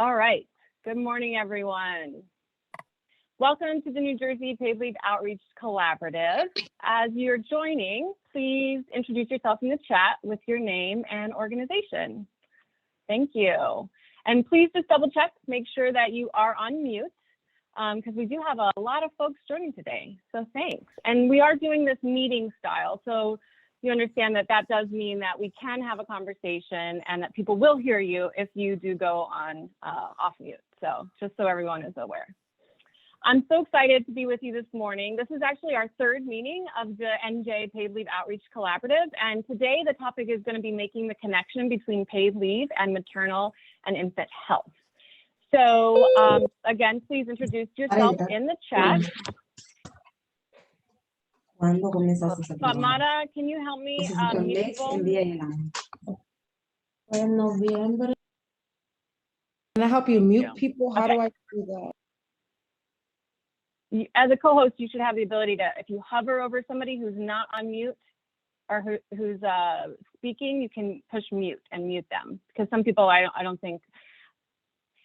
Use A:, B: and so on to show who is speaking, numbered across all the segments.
A: All right. Good morning, everyone. Welcome to the New Jersey Paid Leave Outreach Collaborative. As you're joining, please introduce yourself in the chat with your name and organization. Thank you. And please just double check, make sure that you are on mute, because we do have a lot of folks joining today. So thanks. And we are doing this meeting style. So you understand that that does mean that we can have a conversation and that people will hear you if you do go on off mute. So just so everyone is aware. I'm so excited to be with you this morning. This is actually our third meeting of the NJ Paid Leave Outreach Collaborative. And today the topic is going to be making the connection between paid leave and maternal and infant health. So again, please introduce yourself in the chat. Fatmata, can you help me mute people?
B: Can I help you mute people? How do I do that?
A: As a co-host, you should have the ability to, if you hover over somebody who's not on mute or who's speaking, you can push mute and mute them. Because some people, I don't think,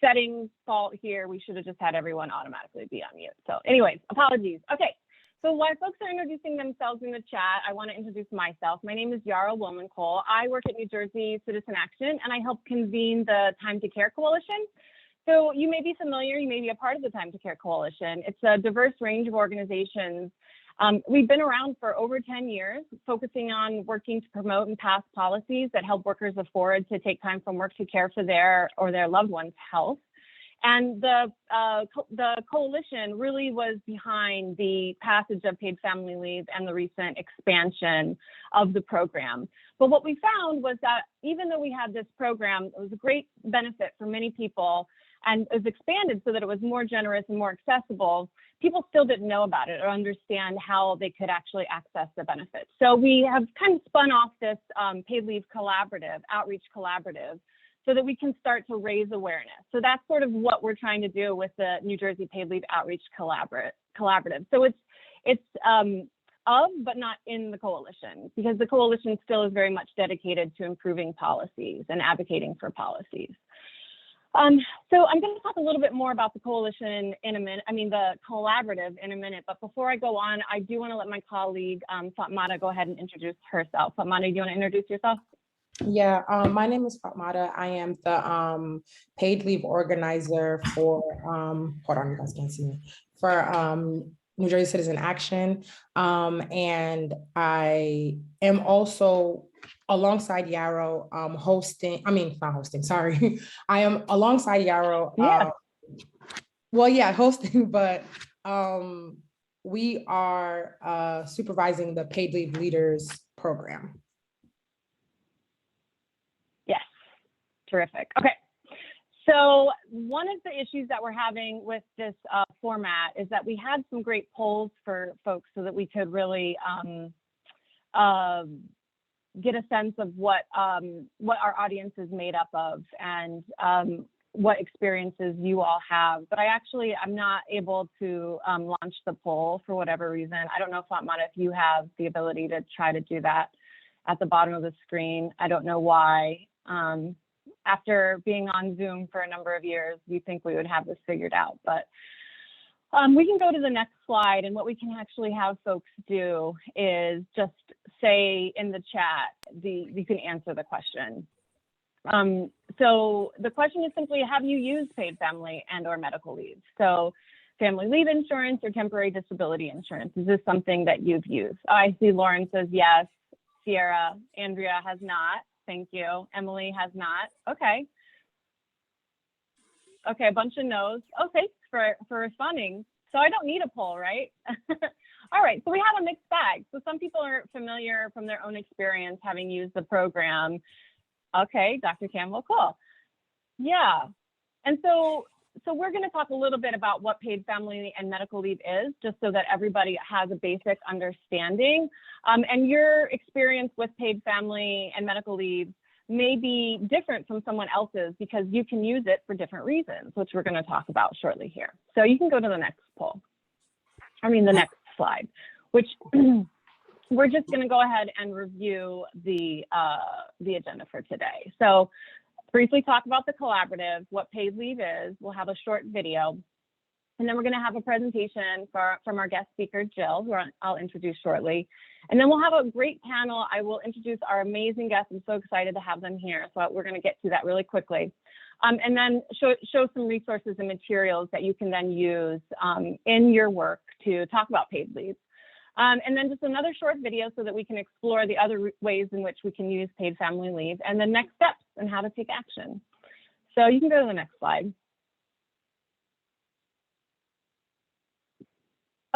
A: settings fault here. We should have just had everyone automatically be on mute. So anyways, apologies. Okay, so while folks are introducing themselves in the chat, I want to introduce myself. My name is Yara Wilman-Cole. I work at New Jersey Citizen Action, and I help convene the Time to Care Coalition. So you may be familiar, you may be a part of the Time to Care Coalition. It's a diverse range of organizations. We've been around for over 10 years, focusing on working to promote and pass policies that help workers afford to take time from work to care for their or their loved one's health. And the coalition really was behind the passage of paid family leave and the recent expansion of the program. But what we found was that even though we had this program, it was a great benefit for many people, and it was expanded so that it was more generous and more accessible, people still didn't know about it or understand how they could actually access the benefits. So we have kind of spun off this paid leave collaborative, outreach collaborative, so that we can start to raise awareness. So that's sort of what we're trying to do with the New Jersey Paid Leave Outreach Collaborative. So it's of, but not in the coalition, because the coalition still is very much dedicated to improving policies and advocating for policies. So I'm going to talk a little bit more about the coalition in a minute, the collaborative in a minute, but before I go on, I do want to let my colleague, Fatmata, go ahead and introduce herself. Fatmata, do you want to introduce yourself?
B: Yeah, my name is Fatmata. I am the paid leave organizer for, hold on, you guys can't see me, for New Jersey Citizen Action. And I am also alongside Yarrow hosting, sorry. I am alongside Yarrow, hosting, but we are supervising the paid leave leaders program.
A: Yes, terrific. Okay. So one of the issues that we're having with this format is that we had some great polls for folks so that we could really get a sense of what our audience is made up of and what experiences you all have. But I'm not able to launch the poll for whatever reason. I don't know, Fatmata, if you have the ability to try to do that at the bottom of the screen. I don't know why. After being on Zoom for a number of years, we think we would have this figured out, but we can go to the next slide, and what we can actually have folks do is just say in the chat, you can answer the question. So the question is simply, have you used paid family and or medical leave? So family leave insurance or temporary disability insurance, is this something that you've used? I see Lauren says yes, Sierra, Andrea has not. Thank you. Emily has not. Okay. Okay, a bunch of no's. Oh, thanks for responding. So I don't need a poll, right? All right, so we have a mixed bag. So some people are familiar from their own experience having used the program. Okay, Dr. Campbell, cool. Yeah, and so we're gonna talk a little bit about what paid family and medical leave is, just so that everybody has a basic understanding. And your experience with paid family and medical leave may be different from someone else's because you can use it for different reasons, which we're going to talk about shortly here. So you can go to the next the next slide, which we're just going to go ahead and review the agenda for today. So briefly talk about the collaborative, what paid leave is. We'll have a short video. And then we're going to have a presentation from our guest speaker, Jill, who I'll introduce shortly. And then we'll have a great panel. I will introduce our amazing guests. I'm so excited to have them here. So we're going to get to that really quickly. And then show some resources and materials that you can then use in your work to talk about paid leave. And then just another short video so that we can explore the other ways in which we can use paid family leave and the next steps and how to take action. So you can go to the next slide.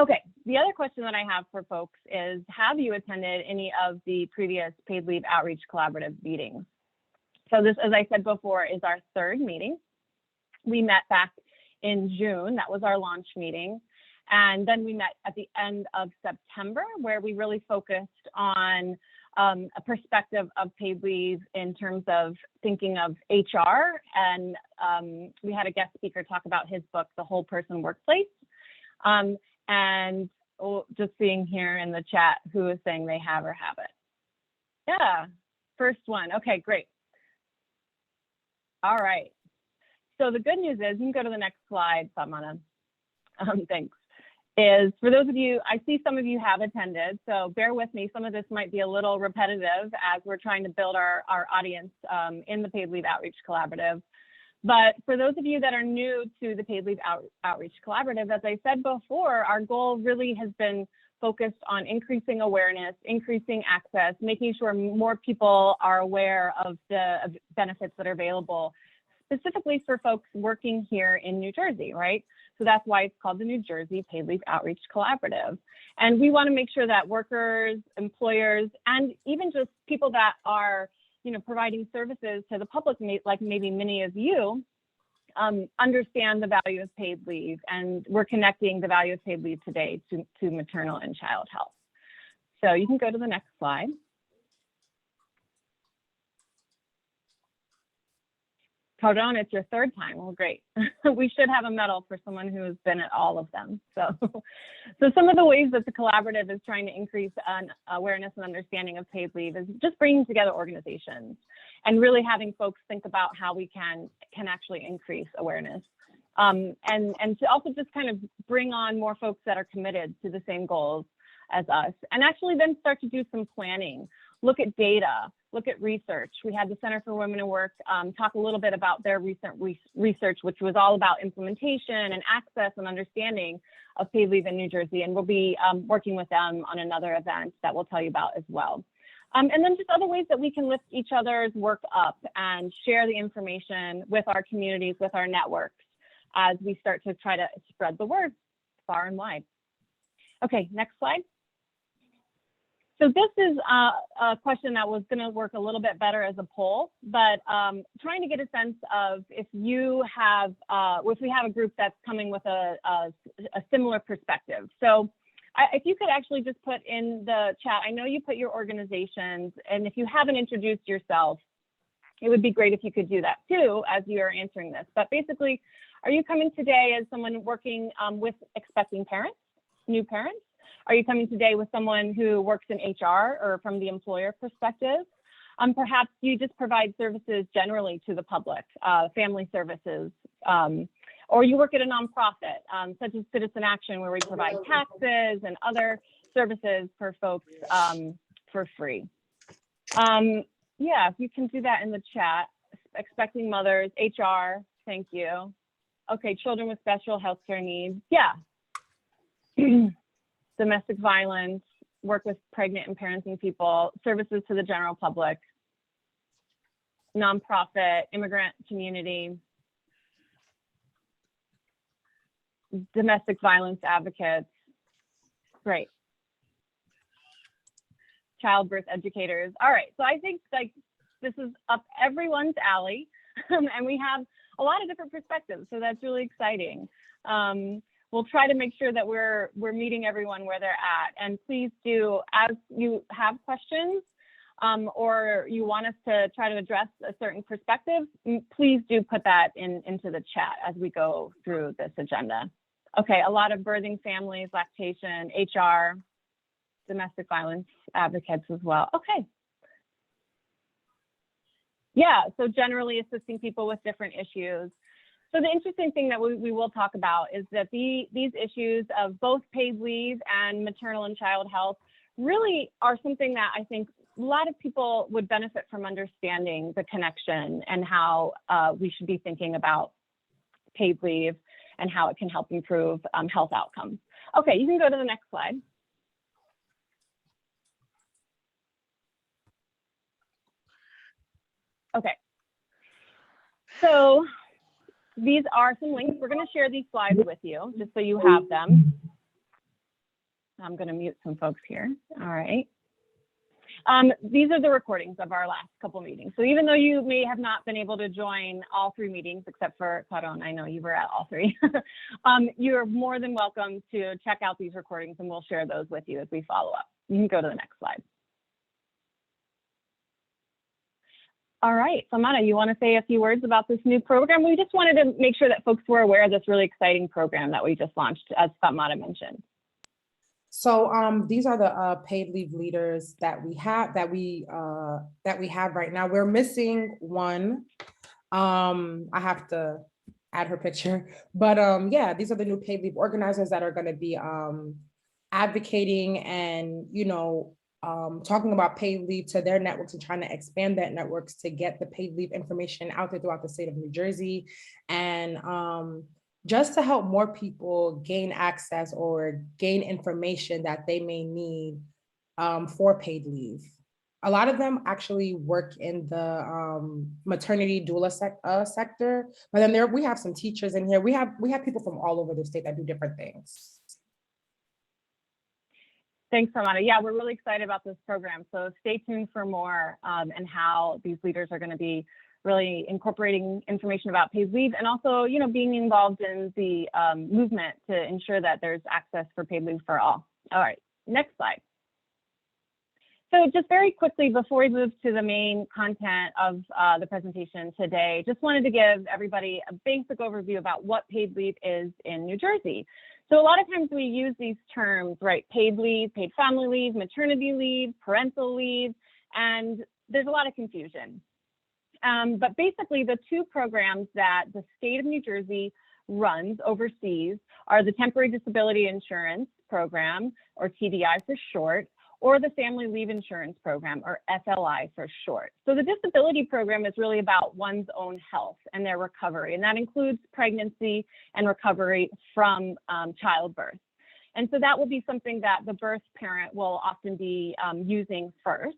A: Okay, the other question that I have for folks is, have you attended any of the previous paid leave outreach collaborative meetings? So this, as I said before, is our third meeting. We met back in June. That was our launch meeting. And then we met at the end of September, where we really focused on a perspective of paid leave in terms of thinking of HR. And we had a guest speaker talk about his book, The Whole Person Workplace. And just seeing here in the chat who is saying they have or haven't. Yeah, first one. Okay, great. All right. So the good news is, you can go to the next slide, Fatmata. Thanks. Is for those of you, I see some of you have attended, so bear with me. Some of this might be a little repetitive as we're trying to build our audience in the Paid Leave Outreach Collaborative. But for those of you that are new to the Paid Leave Outreach Collaborative, as I said before, our goal really has been focused on increasing awareness, increasing access, making sure more people are aware of the benefits that are available, specifically for folks working here in New Jersey, right? So that's why it's called the New Jersey Paid Leave Outreach Collaborative. And we want to make sure that workers, employers, and even just people that are, providing services to the public, like maybe many of you, understand the value of paid leave. And we're connecting the value of paid leave today to maternal and child health. So you can go to the next slide. Pardon, it's your third time. Well, great. We should have a medal for someone who has been at all of them. So some of the ways that the collaborative is trying to increase awareness and understanding of paid leave is just bringing together organizations and really having folks think about how we can actually increase awareness. And to also just kind of bring on more folks that are committed to the same goals as us, and actually then start to do some planning, look at data, look at research. We had the Center for Women in Work talk a little bit about their recent research, which was all about implementation and access and understanding of paid leave in New Jersey. And we'll be working with them on another event that we'll tell you about as well. And then just other ways that we can lift each other's work up and share the information with our communities, with our networks, as we start to try to spread the word far and wide. Okay, next slide. So this is a question that was going to work a little bit better as a poll, but trying to get a sense of if you have, if we have a group that's coming with a similar perspective. So if you could actually just put in the chat, I know you put your organizations, and if you haven't introduced yourself, it would be great if you could do that too as you are answering this. But basically, are you coming today as someone working with expecting parents, new parents? Are you coming today with someone who works in HR or from the employer perspective? Perhaps you just provide services generally to the public, family services, or you work at a nonprofit, such as Citizen Action, where we provide taxes and other services for folks for free. Yeah, if you can do that in the chat. Expecting mothers, HR, thank you. Okay, children with special healthcare needs, yeah. Domestic violence, work with pregnant and parenting people, services to the general public, nonprofit, immigrant community, domestic violence advocates, great. Childbirth educators. All right, so I think like this is up everyone's alley, and we have a lot of different perspectives, so that's really exciting. We'll try to make sure that we're meeting everyone where they're at. And please do, as you have questions or you want us to try to address a certain perspective, please do put that into the chat as we go through this agenda. Okay, a lot of birthing families, lactation, HR, domestic violence advocates as well. Okay. Yeah, so generally assisting people with different issues. So the interesting thing that we will talk about is that these issues of both paid leave and maternal and child health really are something that I think a lot of people would benefit from understanding the connection and how we should be thinking about paid leave and how it can help improve health outcomes. Okay, you can go to the next slide. Okay, so these are some links. We're going to share these slides with you just so you have them. I'm going to mute some folks here. All right. These are the recordings of our last couple meetings. So even though you may have not been able to join all 3 meetings, except for Caron, I know you were at all 3, you're more than welcome to check out these recordings and we'll share those with you as we follow up. You can go to the next slide. All right, Famata, you want to say a few words about this new program? We just wanted to make sure that folks were aware of this really exciting program that we just launched, as Famata mentioned.
B: So these are the paid leave leaders that we have right now. We're missing one. I have to add her picture, but yeah, these are the new paid leave organizers that are going to be advocating and talking about paid leave to their networks and trying to expand that networks to get the paid leave information out there throughout the state of New Jersey, and just to help more people gain access or gain information that they may need for paid leave. A lot of them actually work in the maternity doula sector, but then we have some teachers in here. We have people from all over the state that do different things.
A: Thanks, Ramana. Yeah, we're really excited about this program. So stay tuned for more and how these leaders are going to be really incorporating information about paid leave and also, being involved in the movement to ensure that there's access for paid leave for all. All right, next slide. So just very quickly, before we move to the main content of the presentation today, just wanted to give everybody a basic overview about what paid leave is in New Jersey. So a lot of times we use these terms, right? Paid leave, paid family leave, maternity leave, parental leave, and there's a lot of confusion. But basically the 2 programs that the state of New Jersey runs overseas are the Temporary Disability Insurance Program, or TDI for short, or the Family Leave Insurance Program, or FLI for short. So the disability program is really about one's own health and their recovery, and that includes pregnancy and recovery from childbirth. And so that will be something that the birth parent will often be using first.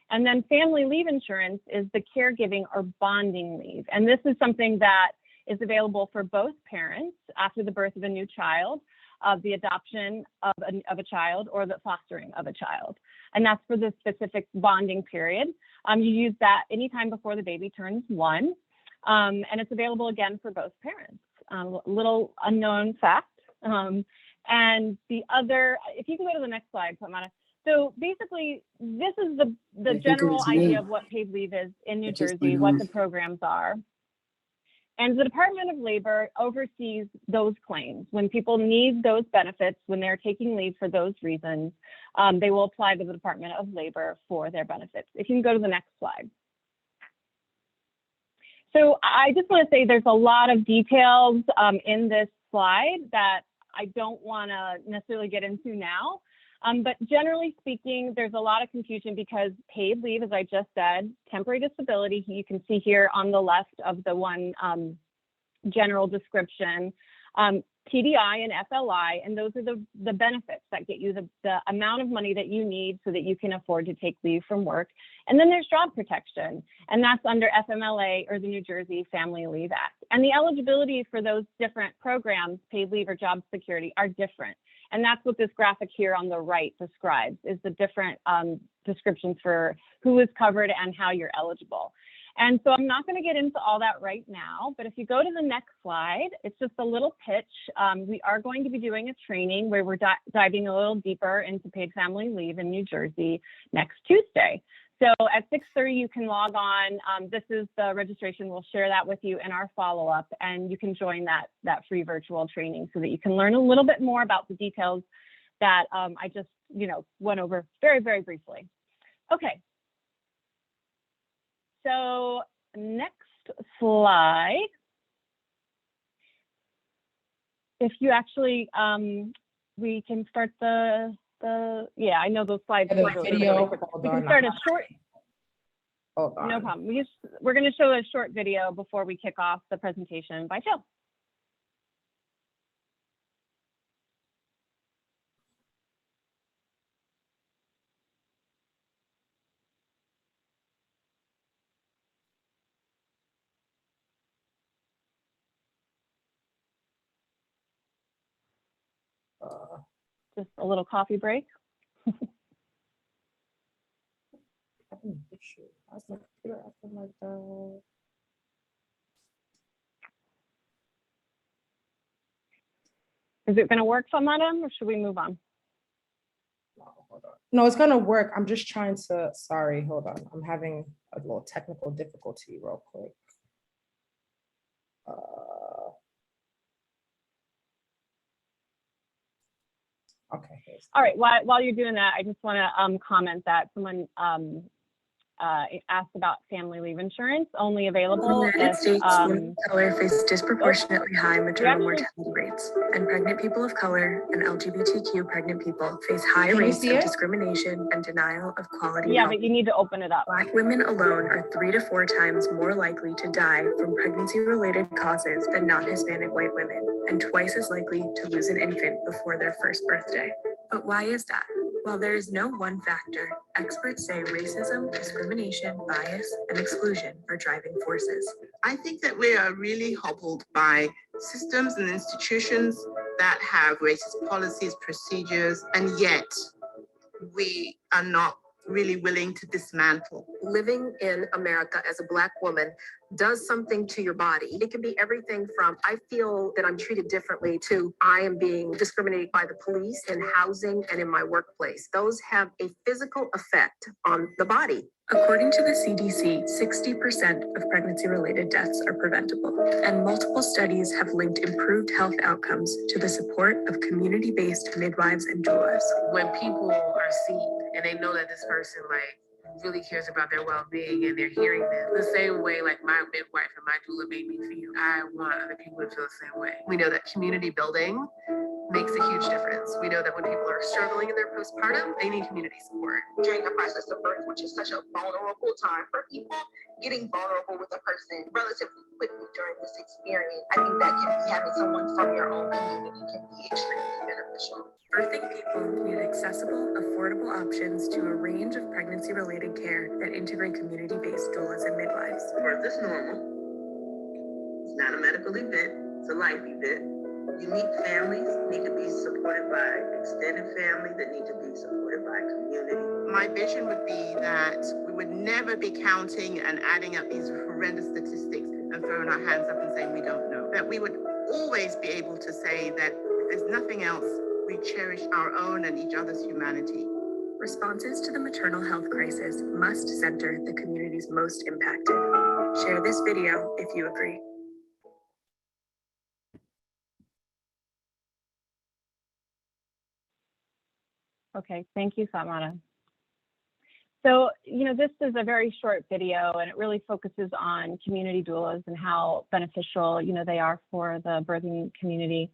A: And then family leave insurance is the caregiving or bonding leave. And this is something that is available for both parents after the birth of a new child, of the adoption of a child, or the fostering of a child. And that's for the specific bonding period. You use that anytime before the baby turns 1. And it's available again for both parents. Little unknown fact. And the other, if you can go to the next slide, Pamana. So basically, this is the general idea of what paid leave is in New Jersey, what the programs are. And the Department of Labor oversees those claims. When people need those benefits, when they're taking leave for those reasons, they will apply to the Department of Labor for their benefits. If you can go to the next slide. So I just want to say there's a lot of details in this slide that I don't want to necessarily get into now. But generally speaking, there's a lot of confusion because paid leave, as I just said, temporary disability, you can see here on the left of the one general description, TDI and FLI, and those are the benefits that get you the amount of money that you need so that you can afford to take leave from work. And then there's job protection, and that's under FMLA or the New Jersey Family Leave Act. And the eligibility for those different programs, paid leave or job security, are different. And that's what this graphic here on the right describes, is the different descriptions for who is covered and how you're eligible. And so I'm not going to get into all that right now, but if you go to the next slide, it's just a little pitch. We are going to be doing a training where we're diving a little deeper into paid family leave in New Jersey next Tuesday. So at 6:30, you can log on. This is the registration. We'll share that with you in our follow-up, and you can join that free virtual training so that you can learn a little bit more about the details that I just went over very, very briefly. Okay. So next slide, if you actually, we can start yeah, I know those slides.
B: The video.
A: We can start a short.
B: Hold on.
A: No problem. We're going to show a short video before we kick off the presentation by Jill. Just a little coffee break. Is it going to work, Famada, or should we move on?
B: No, it's gonna work. I'm just trying to, sorry, hold on. I'm having a little technical difficulty real quick. Okay.
A: All right, while you're doing that, I just want to comment that someone asked about family leave insurance, only available
C: In the United States, women of color face disproportionately high maternal mortality rates, and pregnant people of color and LGBTQ pregnant people face high rates of discrimination and denial of quality health.
A: But you need to open it up.
C: Black women alone are 3 to 4 times more likely to die from pregnancy-related causes than non-Hispanic white women, and twice as likely to lose an infant before their first birthday. But why is that? While there is no one factor, experts say racism, discrimination, bias, and exclusion are driving forces.
D: I think that we are really hobbled by systems and institutions that have racist policies, procedures, and yet we are not really willing to dismantle.
E: Living in America as a Black woman does something to your body. It can be everything from I feel that I'm treated differently to I am being discriminated by the police in housing and in my workplace. Those have a physical effect on the body.
C: According to the CDC, 60% of pregnancy-related deaths are preventable, and multiple studies have linked improved health outcomes to the support of community-based midwives and doulas.
F: When people are seen and they know that this person really cares about their well-being and they're hearing them the same way like my midwife and my doula made me feel, I want other people to feel the same way.
G: We know that community building makes a huge difference. We know that when people are struggling in their postpartum, they need community support.
H: During the process of birth, which is such a vulnerable time for people, getting vulnerable with a person relatively quickly during this experience, I think that having someone from your own community can be extremely beneficial.
C: Birthing people need accessible, affordable options to a range of pregnancy-related care that integrate community-based doulas and midwives.
I: Birth is normal. It's not a medical event, it's a life event. Unique families need to be supported by extended family that need to be supported by community.
D: My vision would be that we would never be counting and adding up these horrendous statistics and throwing our hands up and saying we don't know. That we would always be able to say that if there's nothing else, we cherish our own and each other's humanity.
C: Responses to the maternal health crisis must center the communities most impacted. Share this video if you agree.
A: Okay, thank you, Fatmata. So, this is a very short video and it really focuses on community doulas and how beneficial, they are for the birthing community.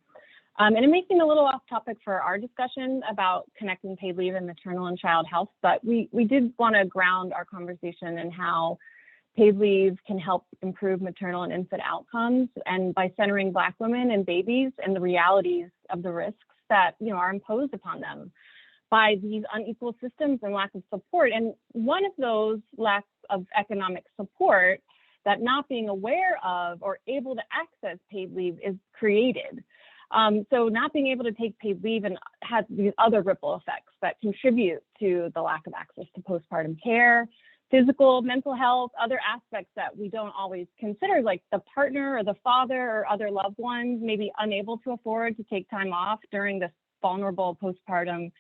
A: And it may seem a little off topic for our discussion about connecting paid leave and maternal and child health, but we did want to ground our conversation in how paid leave can help improve maternal and infant outcomes, and by centering Black women and babies and the realities of the risks that, are imposed upon them by these unequal systems and lack of support. And one of those lacks of economic support that not being aware of or able to access paid leave is created. So not being able to take paid leave and has these other ripple effects that contribute to the lack of access to postpartum care, physical, mental health, other aspects that we don't always consider, like the partner or the father or other loved ones may be unable to afford to take time off during this vulnerable postpartum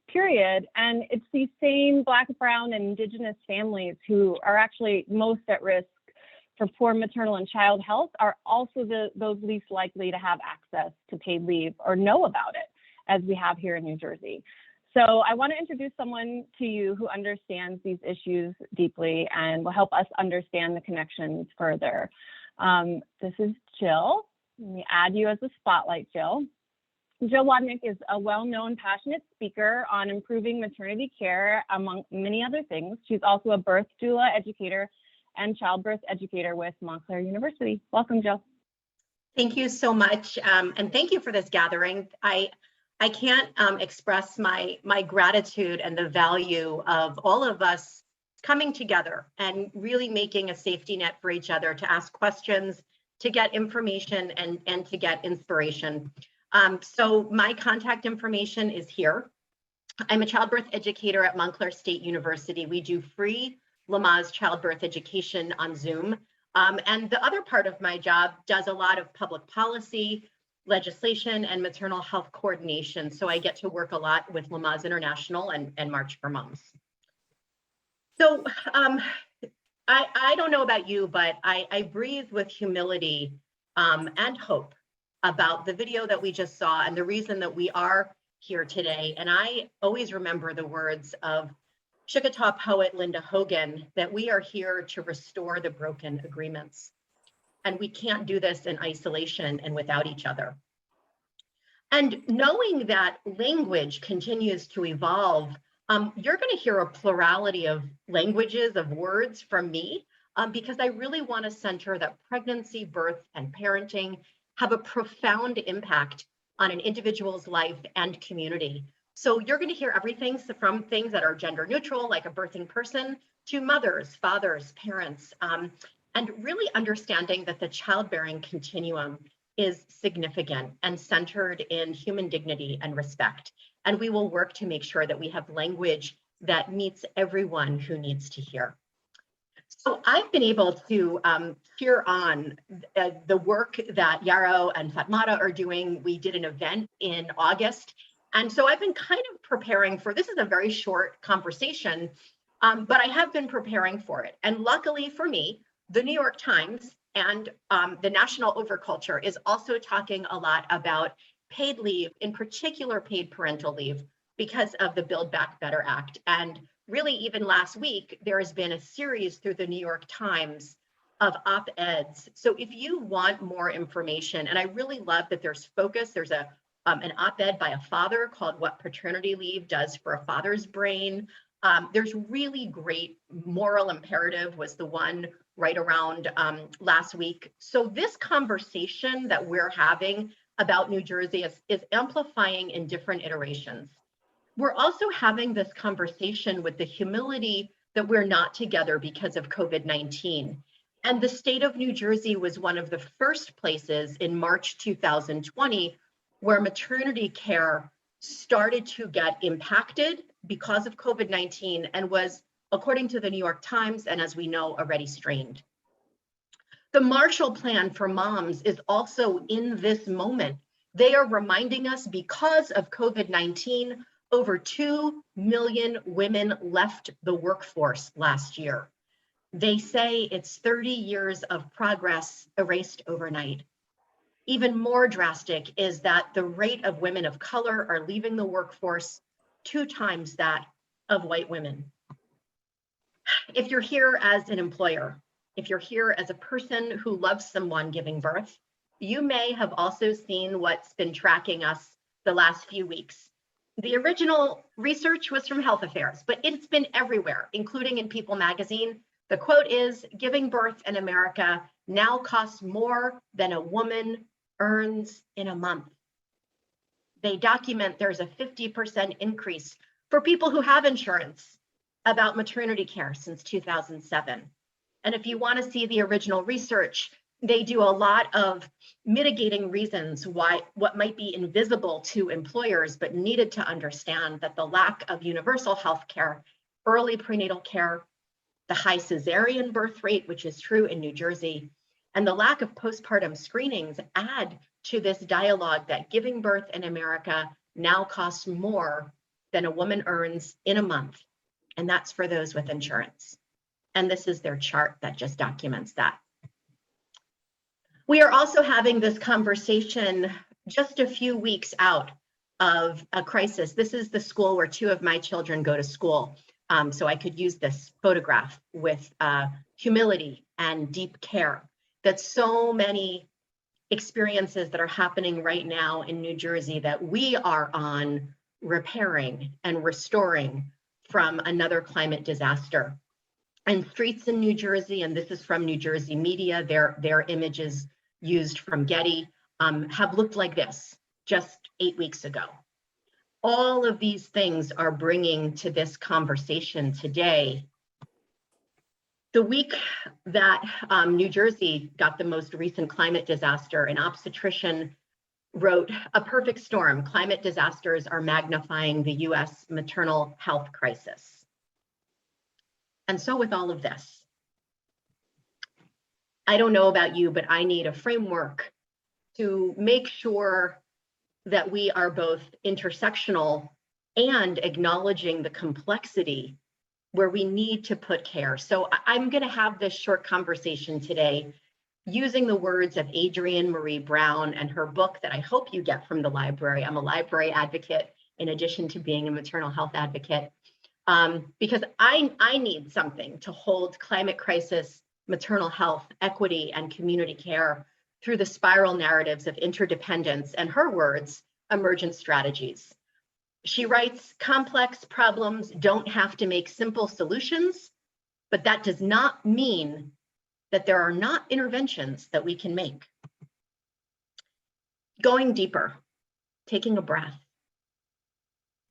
A: period. And it's these same Black, brown, and Indigenous families who are actually most at risk for poor maternal and child health are also those least likely to have access to paid leave or know about it, as we have here in New Jersey. So I want to introduce someone to you who understands these issues deeply and will help us understand the connections further. This is Jill. Let me add you as a spotlight, Jill. Jill Wadnick is a well-known, passionate speaker on improving maternity care, among many other things. She's also a birth doula educator and childbirth educator with Montclair University. Welcome, Jill.
J: Thank you so much, and thank you for this gathering. I can't express my gratitude and the value of all of us coming together and really making a safety net for each other to ask questions, to get information, and to get inspiration. So my contact information is here. I'm a childbirth educator at Montclair State University. We do free Lamaze childbirth education on Zoom. And the other part of my job does a lot of public policy, legislation, and maternal health coordination. So I get to work a lot with Lamaze International and March for Moms. So I don't know about you, but I breathe with humility and hope about the video that we just saw and the reason that we are here today. And I always remember the words of Chickasaw poet Linda Hogan, that we are here to restore the broken agreements. And we can't do this in isolation and without each other. And knowing that language continues to evolve, you're going to hear a plurality of languages, of words from me, because I really want to center that pregnancy, birth, and parenting have a profound impact on an individual's life and community. So you're going to hear everything from things that are gender neutral, like a birthing person, to mothers, fathers, parents, and really understanding that the childbearing continuum is significant and centered in human dignity and respect. And we will work to make sure that we have language that meets everyone who needs to hear. So I've been able to cheer on the work that Yarrow and Fatmata are doing. We did an event in August. And so I've been kind of preparing for, this is a very short conversation, but I have been preparing for it. And luckily for me, the New York Times and the National Overculture is also talking a lot about paid leave, in particular paid parental leave, because of the Build Back Better Act. And really, even last week, there has been a series through the New York Times of op-eds. So if you want more information, and I really love that there's focus, there's an op-ed by a father called What Paternity Leave Does for a Father's Brain. There's really great moral imperative was the one right around last week. So this conversation that we're having about New Jersey is amplifying in different iterations. We're also having this conversation with the humility that we're not together because of COVID-19. And the state of New Jersey was one of the first places in March 2020 where maternity care started to get impacted because of COVID-19 and was, according to the New York Times, and as we know, already strained. The Marshall Plan for moms is also in this moment. They are reminding us because of COVID-19, over 2 million women left the workforce last year. They say it's 30 years of progress erased overnight. Even more drastic is that the rate of women of color are leaving the workforce 2 times that of white women. If you're here as an employer, if you're here as a person who loves someone giving birth, you may have also seen what's been tracking us the last few weeks. The original research was from Health Affairs, but it's been everywhere, including in People magazine. The quote is, "Giving birth in America now costs more than a woman earns in a month." They document there's a 50% increase for people who have insurance about maternity care since 2007. And if you want to see the original research, they do a lot of mitigating reasons why what might be invisible to employers, but needed to understand that the lack of universal health care, early prenatal care, the high cesarean birth rate, which is true in New Jersey, and the lack of postpartum screenings add to this dialogue that giving birth in America now costs more than a woman earns in a month. And that's for those with insurance. And this is their chart that just documents that. We are also having this conversation just a few weeks out of a crisis. This is the school where 2 of my children go to school. So I could use this photograph with humility and deep care. That so many experiences that are happening right now in New Jersey that we are on repairing and restoring from another climate disaster. And streets in New Jersey, and this is from New Jersey media, their images used from Getty, have looked like this just 8 weeks ago. All of these things are bringing to this conversation today. The week that New Jersey got the most recent climate disaster, an obstetrician wrote, "A perfect storm. Climate disasters are magnifying the US maternal health crisis." And so with all of this, I don't know about you, but I need a framework to make sure that we are both intersectional and acknowledging the complexity where we need to put care. So I'm going to have this short conversation today using the words of Adrienne Marie Brown and her book that I hope you get from the library. I'm a library advocate in addition to being a maternal health advocate, because I need something to hold climate crisis, maternal health, equity, and community care through the spiral narratives of interdependence and, her words, emergent strategies. She writes, "Complex problems don't have to make simple solutions, but that does not mean that there are not interventions that we can make." Going deeper, taking a breath.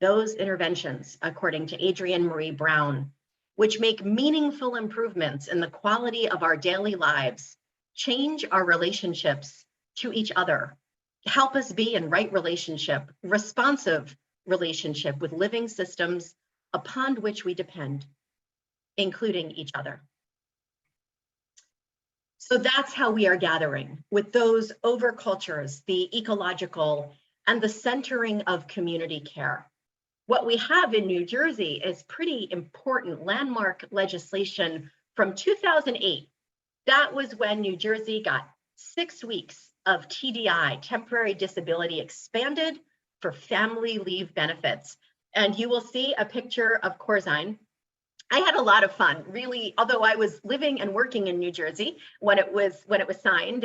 J: Those interventions, according to Adrienne Marie Brown, which make meaningful improvements in the quality of our daily lives, change our relationships to each other, help us be in right relationship, responsive relationship with living systems upon which we depend, including each other. So that's how we are gathering, with those overcultures, the ecological, and the centering of community care. What we have in New Jersey is pretty important landmark legislation from 2008. That was when New Jersey got 6 weeks of TDI, temporary disability, expanded for family leave benefits. And you will see a picture of Corzine. I had a lot of fun, really, although I was living and working in New Jersey when it was signed,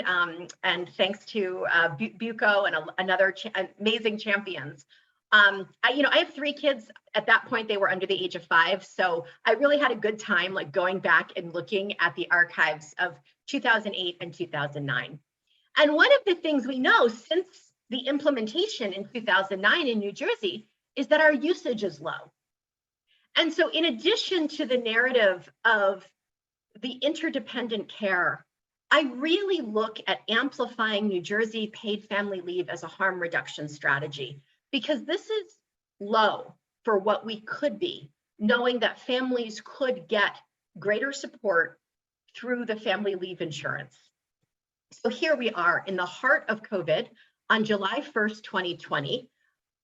J: and thanks to Buco and another amazing champions. I have 3 kids. At that point, they were under the age of 5. So I really had a good time, like going back and looking at the archives of 2008 and 2009. And one of the things we know since the implementation in 2009 in New Jersey is that our usage is low. And so in addition to the narrative of the interdependent care, I really look at amplifying New Jersey paid family leave as a harm reduction strategy, because this is low for what we could be, knowing that families could get greater support through the family leave insurance. So here we are in the heart of COVID. On July 1st, 2020,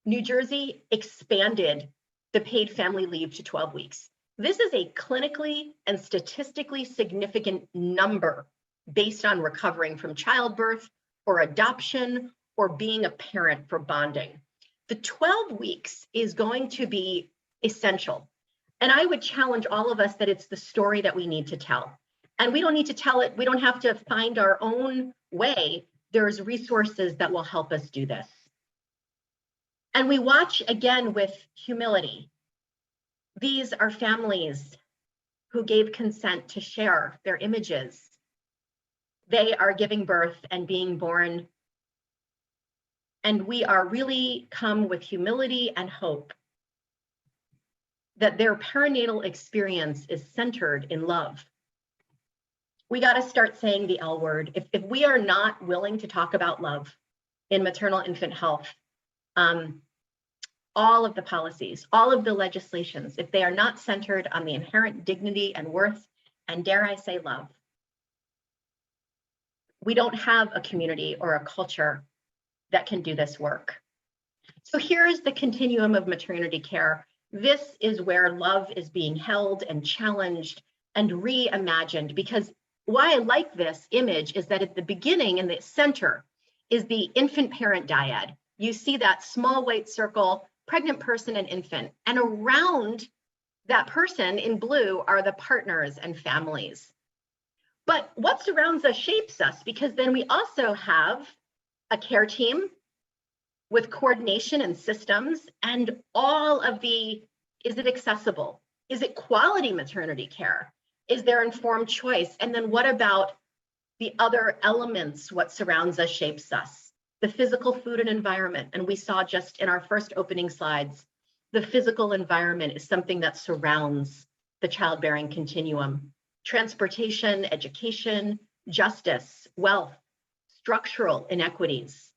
J: New Jersey expanded the paid family leave to 12 weeks. This is a clinically and statistically significant number based on recovering from childbirth or adoption or being a parent for bonding. The 12 weeks is going to be essential. And I would challenge all of us that it's the story that we need to tell. And we don't need to tell it. We don't have to find our own way. There's resources that will help us do this. And we watch again with humility. These are families who gave consent to share their images. They are giving birth and being born. And we are really come with humility and hope that their perinatal experience is centered in love. We got to start saying the L word. If we are not willing to talk about love in maternal infant health, all of the policies, all of the legislations, if they are not centered on the inherent dignity and worth, and dare I say love, we don't have a community or a culture that can do this work. So here is the continuum of maternity care. This is where love is being held and challenged and reimagined, because why I like this image is that at the beginning in the center is the infant parent dyad. you see that small white circle, pregnant person and infant. And around that person in blue are the partners and families. But what surrounds us shapes us, because then we also have a care team with coordination and systems and all of the, is it accessible? Is it quality maternity care? Is there informed choice? And then what about the other elements? What surrounds us shapes us. The physical, food, and environment. And we saw just in our first opening slides, the physical environment is something that surrounds the childbearing continuum. Transportation, education, justice, wealth, structural inequities.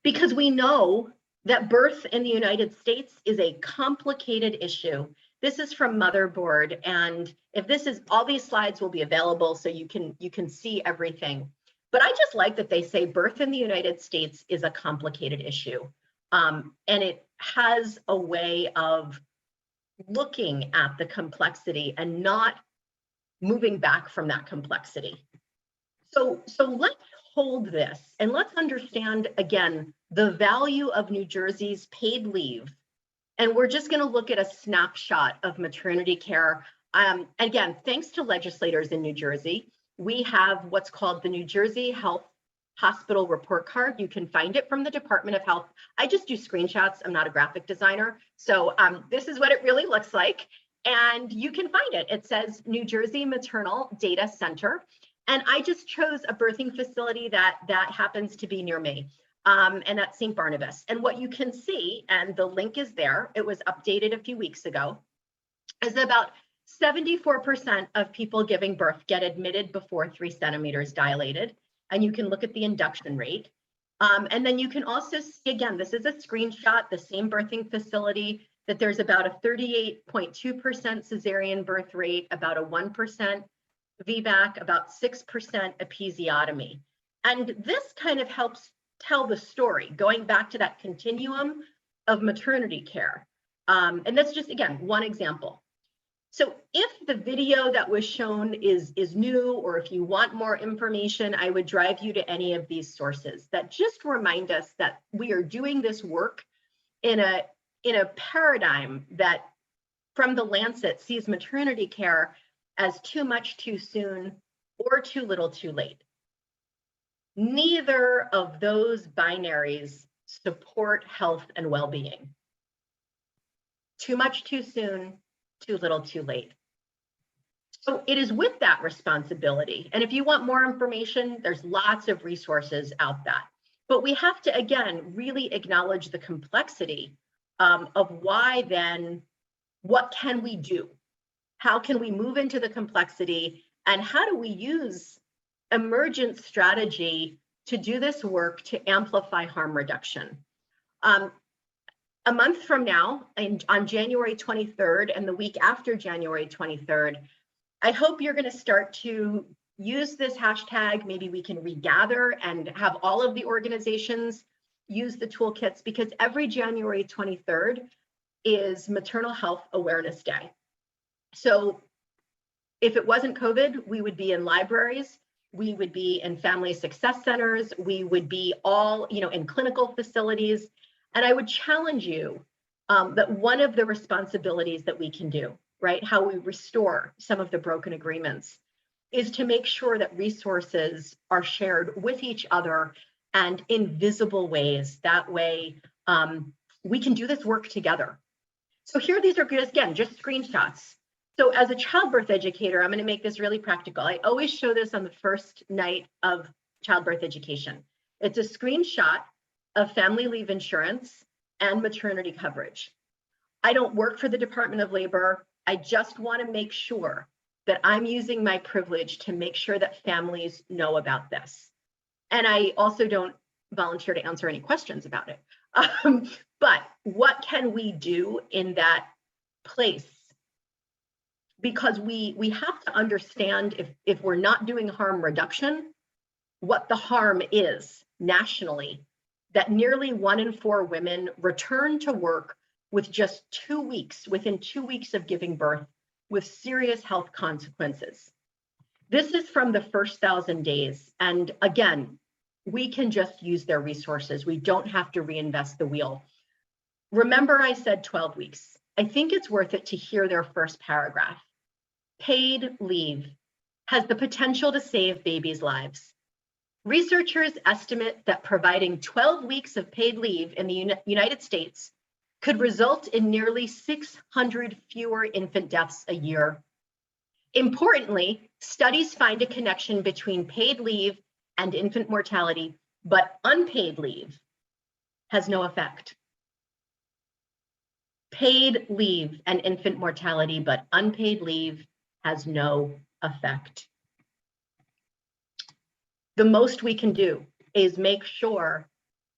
J: Because we know that birth in the United States is a complicated issue. This is from Motherboard, and if this is, all these slides will be available so you can see everything. But I just like that they say birth in the United States is a complicated issue. And it has a way of looking at the complexity and not moving back from that complexity. So let's hold this and let's understand again the value of New Jersey's paid leave. And we're just going to look at a snapshot of maternity care. Again, thanks to legislators in New Jersey, we have what's called the New Jersey Health Hospital Report Card. You can find it from the Department of Health. I just do screenshots. I'm not a graphic designer. So this is what it really looks like. And you can find it. It says New Jersey Maternal Data Center. And I just chose a birthing facility that happens to be near me. And that's St. Barnabas. And what you can see, and the link is there, it was updated a few weeks ago, is about 74% of people giving birth get admitted before 3 centimeters dilated. And you can look at the induction rate. And then you can also see, again, this is a screenshot, the same birthing facility, that there's about a 38.2% cesarean birth rate, about a 1% VBAC, about 6% episiotomy. And this kind of helps tell the story, going back to that continuum of maternity care. And that's just, again, one example. So if the video that was shown is new, or if you want more information, I would drive you to any of these sources that just remind us that we are doing this work in a paradigm that from the Lancet sees maternity care as too much too soon or too little too late. Neither of those binaries support health and well-being. Too much too soon, too little too late. So it is with that responsibility. And if you want more information, there's lots of resources out there. But we have to, again, really acknowledge the complexity of why then, what can we do? How can we move into the complexity? And how do we use emergent strategy to do this work to amplify harm reduction? A month from now, on January 23rd, and the week after January 23rd, I hope you're going to start to use this hashtag. Maybe we can regather and have all of the organizations use the toolkits, because every January 23rd is Maternal Health Awareness Day. So if it wasn't COVID, we would be in libraries, we would be in family success centers, we would be all, in clinical facilities. And I would challenge you that one of the responsibilities that we can do, right, how we restore some of the broken agreements, is to make sure that resources are shared with each other and in visible ways. That way, we can do this work together. So here, these are, again, just screenshots. So as a childbirth educator, I'm going to make this really practical. I always show this on the first night of childbirth education. It's a screenshot of family leave insurance and maternity coverage. I don't work for the Department of Labor. I just want to make sure that I'm using my privilege to make sure that families know about this. And I also don't volunteer to answer any questions about it. But what can we do in that place? Because we have to understand, if we're not doing harm reduction, what the harm is nationally, that nearly 1 in 4 women return to work with just 2 weeks, within 2 weeks of giving birth, with serious health consequences. This is from the first 1,000 days. And again, we can just use their resources. We don't have to reinvest the wheel. Remember, I said 12 weeks. I think it's worth it to hear their first paragraph. Paid leave has the potential to save babies' lives. Researchers estimate that providing 12 weeks of paid leave in the United States could result in nearly 600 fewer infant deaths a year. Importantly, studies find a connection between paid leave and infant mortality, but unpaid leave has no effect. Paid leave and infant mortality, but unpaid leave has no effect. The most we can do is make sure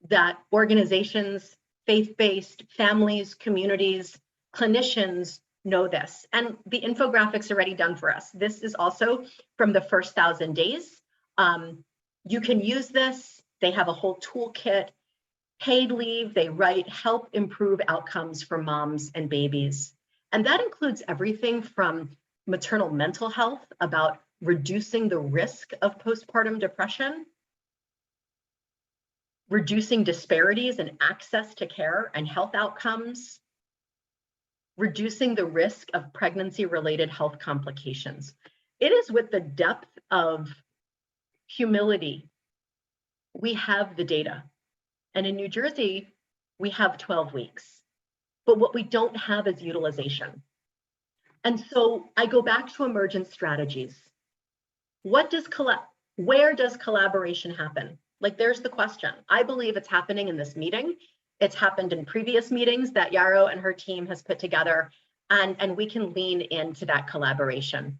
J: that organizations, faith-based, families, communities, clinicians know this. And the infographics are already done for us. This is also from the first 1,000 days. You can use this. They have a whole toolkit. Paid leave, they write, help improve outcomes for moms and babies. And that includes everything from maternal mental health, about reducing the risk of postpartum depression, reducing disparities in access to care and health outcomes, reducing the risk of pregnancy-related health complications. It is with the depth of humility we have the data. And in New Jersey, we have 12 weeks. But what we don't have is utilization. And so I go back to emergent strategies. Where does collaboration happen? Like, there's the question. I believe it's happening in this meeting. It's happened in previous meetings that Yarrow and her team has put together, and we can lean into that collaboration.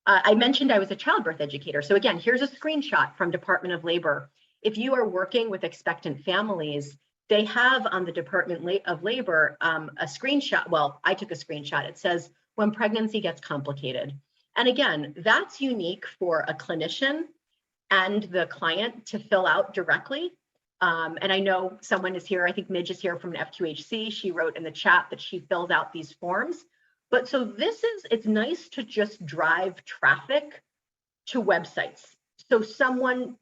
J: I mentioned I was a childbirth educator. So again, here's a screenshot from Department of Labor. If you are working with expectant families, they have on the Department of Labor a screenshot. Well, I took a screenshot. It says, when pregnancy gets complicated. And again, that's unique for a clinician and the client to fill out directly. And I know someone is here, I think Midge is here from an FQHC. She wrote in the chat that she fills out these forms. But so it's nice to just drive traffic to websites. So someone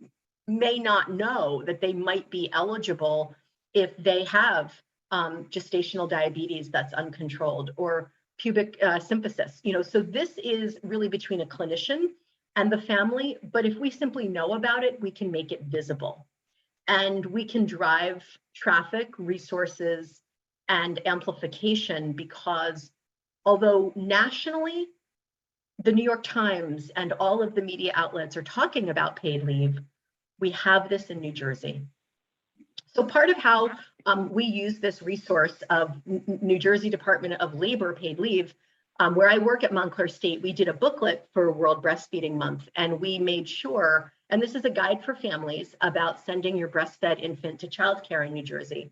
J: may not know that they might be eligible if they have gestational diabetes that's uncontrolled, or pubic symphysis. So this is really between a clinician and the family, but if we simply know about it, we can make it visible. And we can drive traffic, resources, and amplification, because although nationally, the New York Times and all of the media outlets are talking about paid leave, we have this in New Jersey. So part of how we use this resource of New Jersey Department of Labor paid leave, where I work at Montclair State, we did a booklet for World Breastfeeding Month, and we made sure, and this is a guide for families about sending your breastfed infant to childcare in New Jersey.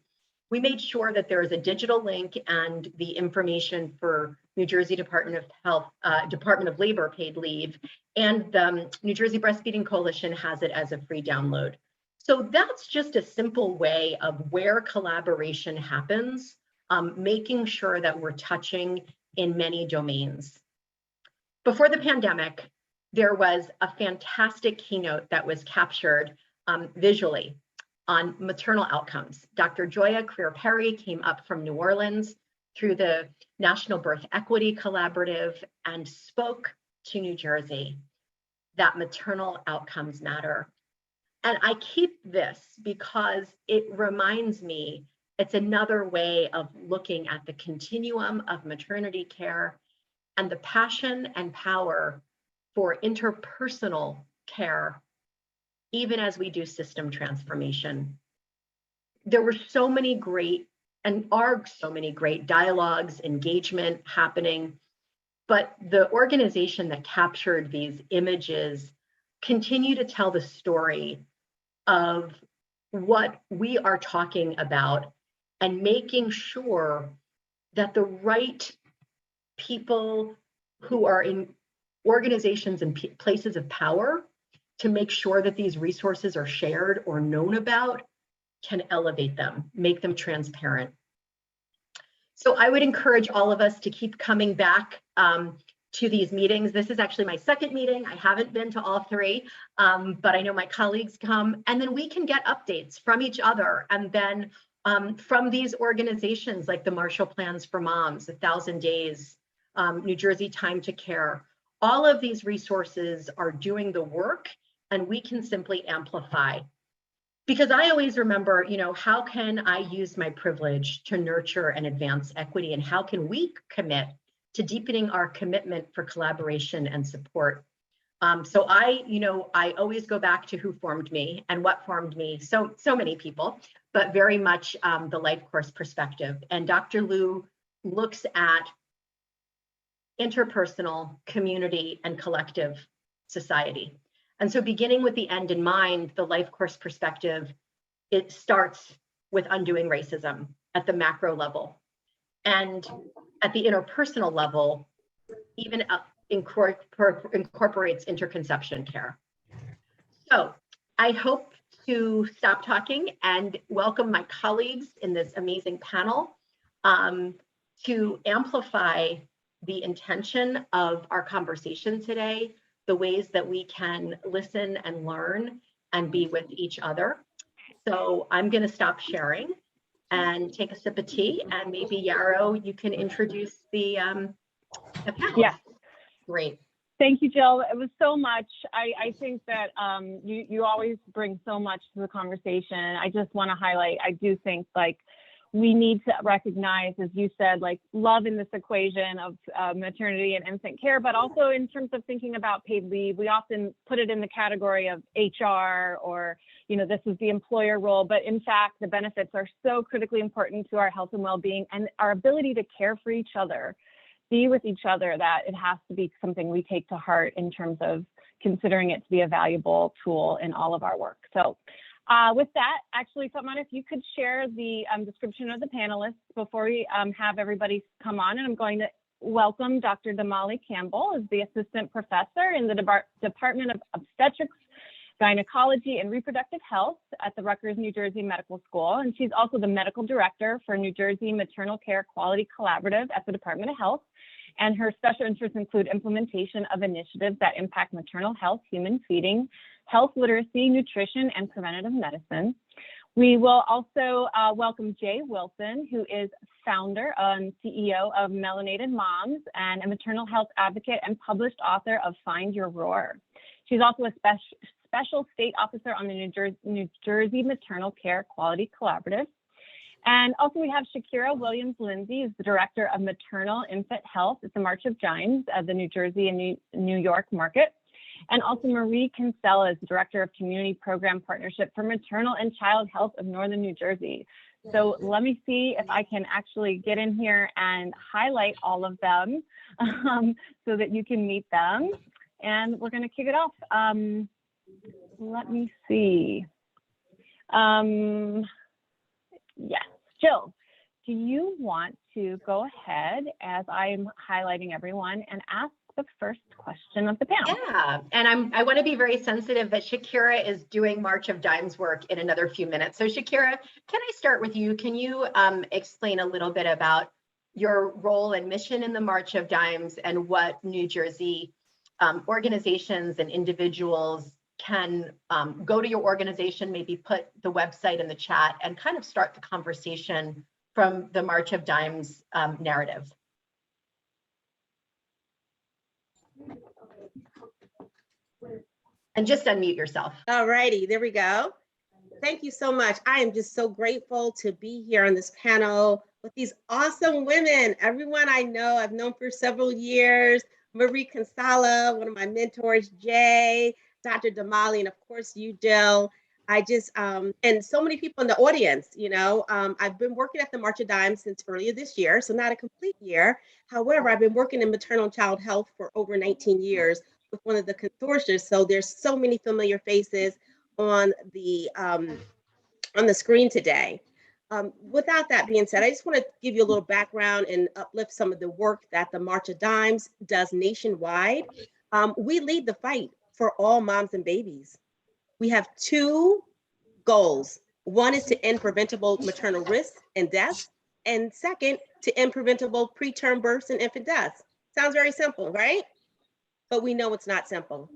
J: We made sure that there is a digital link and the information for New Jersey Department of Health, Department of Labor paid leave, and the New Jersey Breastfeeding Coalition has it as a free download. So that's just a simple way of where collaboration happens, making sure that we're touching in many domains. Before the pandemic, there was a fantastic keynote that was captured visually on maternal outcomes. Dr. Joya Creer-Perry came up from New Orleans through the National Birth Equity Collaborative and spoke to New Jersey that maternal outcomes matter. And I keep this because it reminds me it's another way of looking at the continuum of maternity care and the passion and power for interpersonal care, even as we do system transformation. There were so many great, and are so many great dialogues, engagement happening, but the organization that captured these images continue to tell the story of what we are talking about and making sure that the right people who are in organizations and places of power to make sure that these resources are shared or known about can elevate them, make them transparent. So I would encourage all of us to keep coming back to these meetings. This is actually my second meeting. I haven't been to all three, but I know my colleagues come, and then we can get updates from each other. And then from these organizations like the Marshall Plans for Moms, 1,000 Days, New Jersey Time to Care, all of these resources are doing the work, and we can simply amplify. Because I always remember, how can I use my privilege to nurture and advance equity, and how can we commit to deepening our commitment for collaboration and support? So I always go back to who formed me and what formed me. So many people, but very much the life course perspective. And Dr. Liu looks at interpersonal, community, and collective society. And so beginning with the end in mind, the life course perspective, it starts with undoing racism at the macro level. And at the interpersonal level, even incorporates interconception care. So I hope to stop talking and welcome my colleagues in this amazing panel to amplify the intention of our conversation today, the ways that we can listen and learn and be with each other. So I'm going to stop sharing and take a sip of tea, and maybe Yarrow, you can introduce the panel.
A: Yeah.
J: Great.
A: Thank you, Jill. It was so much. I think that you always bring so much to the conversation. I just want to highlight, I do think we need to recognize, as you said, love in this equation of maternity and infant care, but also in terms of thinking about paid leave, we often put it in the category of HR or, this is the employer role, but in fact, the benefits are so critically important to our health and well-being and our ability to care for each other, be with each other, that it has to be something we take to heart in terms of considering it to be a valuable tool in all of our work. So with that, actually, Fatmata, if you could share the description of the panelists before we have everybody come on, and I'm going to welcome Dr. Damali Campbell as the assistant professor in the Department of Obstetrics, Gynecology, and Reproductive Health at the Rutgers, New Jersey Medical School. And she's also the medical director for New Jersey Maternal Care Quality Collaborative at the Department of Health. And her special interests include implementation of initiatives that impact maternal health, human feeding, health literacy, nutrition, and preventative medicine. We will also welcome Jay Wilson, who is founder and CEO of Melanated Moms and a maternal health advocate and published author of Find Your Roar. She's also a special state officer on the New Jersey Maternal Care Quality Collaborative. And also we have Shakira Williams-Lindsay, who's the director of Maternal Infant Health at the March of Dimes at the New Jersey and New York market. And also Marie Kinsella is the director of Community Program Partnership for Maternal and Child Health of Northern New Jersey. So let me see if I can actually get in here and highlight all of them so that you can meet them. And we're going to kick it off. Let me see. Yes, Jill, do you want to go ahead as I'm highlighting everyone and ask the first question of the panel?
J: Yeah, and I want to be very sensitive that Shakira is doing March of Dimes work in another few minutes. So Shakira, can I start with you? Can you explain a little bit about your role and mission in the March of Dimes and what New Jersey organizations and individuals can go to your organization, maybe put the website in the chat and kind of start the conversation from the March of Dimes narrative? And just unmute yourself.
K: All righty, there we go. Thank you so much. I am just so grateful to be here on this panel with these awesome women. Everyone I know, I've known for several years. Marie Kinsella, one of my mentors, Jay, Dr. Damali, and of course you, Jill. I just, and so many people in the audience, I've been working at the March of Dimes since earlier this year, so not a complete year. However, I've been working in maternal and child health for over 19 years with one of the consortia. So there's so many familiar faces on the screen today. Without that being said, I just want to give you a little background and uplift some of the work that the March of Dimes does nationwide. We lead the fight for all moms and babies. We have two goals. One is to end preventable maternal risk and deaths, and second, to end preventable preterm births and infant deaths. Sounds very simple, right? But we know it's not simple.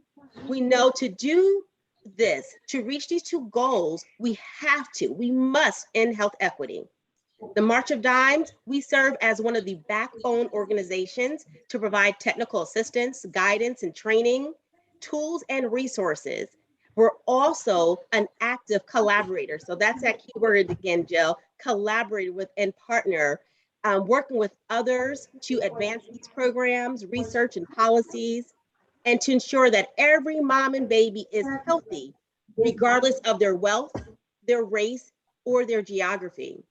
K: We know to do this, to reach these two goals, we must end health equity. The March of Dimes, we serve as one of the backbone organizations to provide technical assistance, guidance, and training, tools, and resources. We're also an active collaborator. So that's that key word again, Jill, collaborate with and partner, working with others to advance these programs, research, and policies, and to ensure that every mom and baby is healthy, regardless of their wealth, their race, or their geography.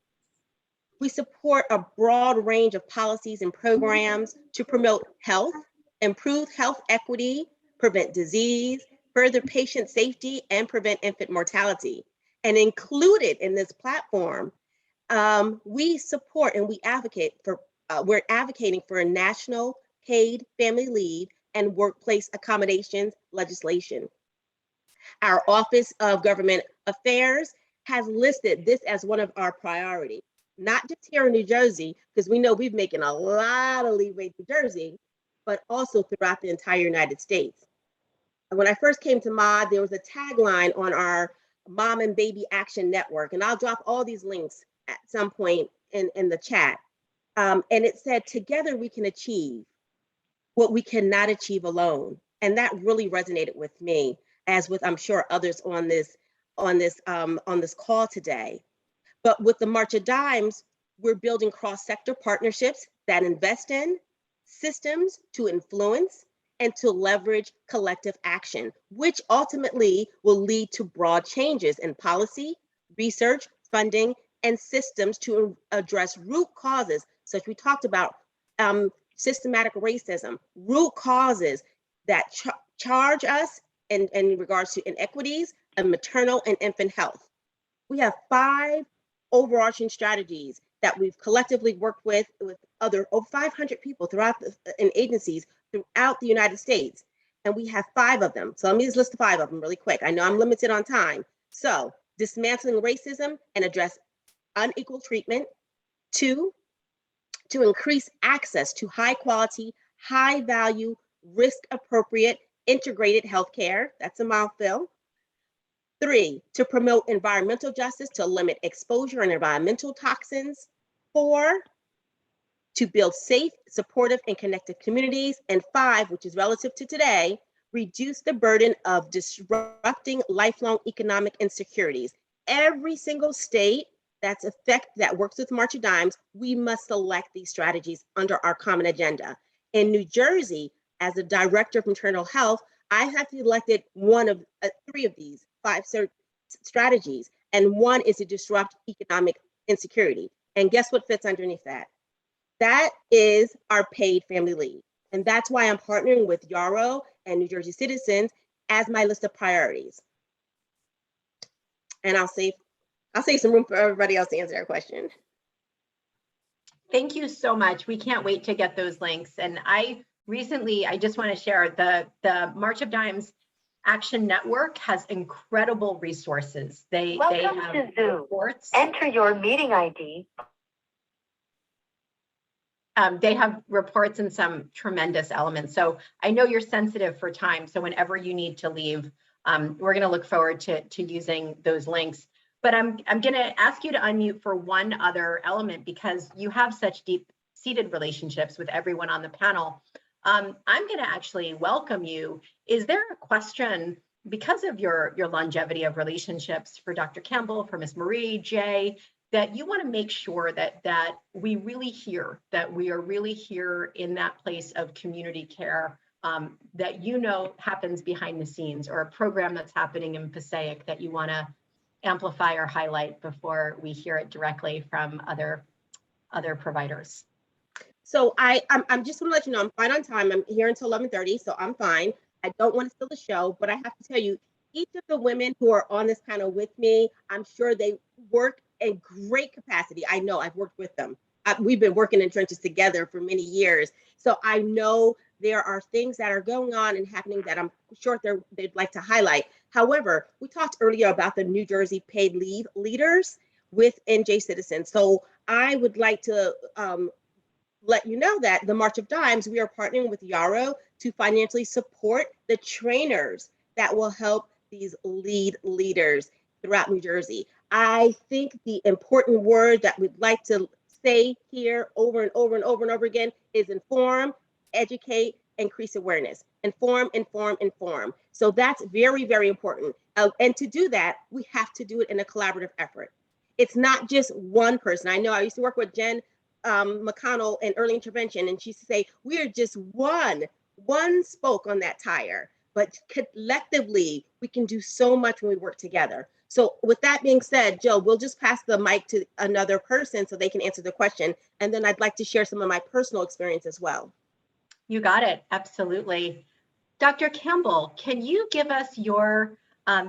K: We support a broad range of policies and programs to promote health, improve health equity, prevent disease, further patient safety, and prevent infant mortality. And included in this platform, we support and we advocate for, we're advocating for a national paid family leave and workplace accommodations legislation. Our Office of Government Affairs has listed this as one of our priorities, not just here in New Jersey, because we know we've making a lot of leeway in New Jersey, but also throughout the entire United States. And when I first came to MOD, there was a tagline on our Mom and Baby Action Network, and I'll drop all these links at some point in the chat. And it said, together we can achieve what we cannot achieve alone. And that really resonated with me, as with, I'm sure, others on this call today. But with the March of Dimes, we're building cross-sector partnerships that invest in systems to influence and to leverage collective action, which ultimately will lead to broad changes in policy, research, funding, and systems to address root causes, such we talked about systematic racism, root causes that charge us in regards to inequities of maternal and infant health. We have 5 overarching strategies that we've collectively worked with over 500 people throughout in agencies throughout the United States. And we have 5 of them. So let me just list the 5 of them really quick. I know I'm limited on time. So dismantling racism and address unequal treatment. 2, to increase access to high quality, high value, risk appropriate, integrated healthcare. That's a mouthful. 3, to promote environmental justice to limit exposure and environmental toxins. 4, to build safe, supportive, and connected communities. And 5, which is relative to today, reduce the burden of disrupting lifelong economic insecurities. Every single state that works with March of Dimes, we must select these strategies under our common agenda. In New Jersey, as the director of maternal health, I have selected one of 3 of these 5 strategies, and 1 is to disrupt economic insecurity. And guess what fits underneath that? That is our paid family leave. And that's why I'm partnering with Yarrow and New Jersey Citizens as my list of priorities. And I'll save some room for everybody else to answer that question.
J: Thank you so much. We can't wait to get those links. And I just want to share the March of Dimes Action Network has incredible resources. They have to Zoom. Reports.
L: Enter your meeting ID.
J: They have reports and some tremendous elements. So I know you're sensitive for time. So whenever you need to leave, we're going to look forward to using those links. But I'm going to ask you to unmute for one other element, because you have such deep-seated relationships with everyone on the panel. I'm going to actually welcome you. Is there a question, because of your longevity of relationships, for Dr. Campbell, for Ms. Marie, Jay, that you want to make sure that we really hear, that we are really here in that place of community care that happens behind the scenes, or a program that's happening in Passaic that you want to amplify or highlight before we hear it directly from other providers?
K: So I'm just want to let you know, I'm fine on time. I'm here until 11:30, so I'm fine. I don't want to steal the show, but I have to tell you, each of the women who are on this panel with me, I'm sure they work in great capacity. I know, I've worked with them. We've been working in trenches together for many years. So I know there are things that are going on and happening that I'm sure they'd like to highlight. However, we talked earlier about the New Jersey paid leave leaders with NJ Citizens. So I would like to let you know that the March of Dimes, we are partnering with Yarrow to financially support the trainers that will help these leaders throughout New Jersey. I think the important word that we'd like to say here over and over and over and over again is inform, educate, increase awareness. Inform, inform, inform. So that's very, very important. And to do that, we have to do it in a collaborative effort. It's not just one person. I know I used to work with Jen McConnell in early intervention, and she used to say, we are just one spoke on that tire, but collectively, we can do so much when we work together. So with that being said, Joe, we'll just pass the mic to another person so they can answer the question. And then I'd like to share some of my personal experience as well.
J: You got it. Absolutely. Dr. Campbell, can you give us your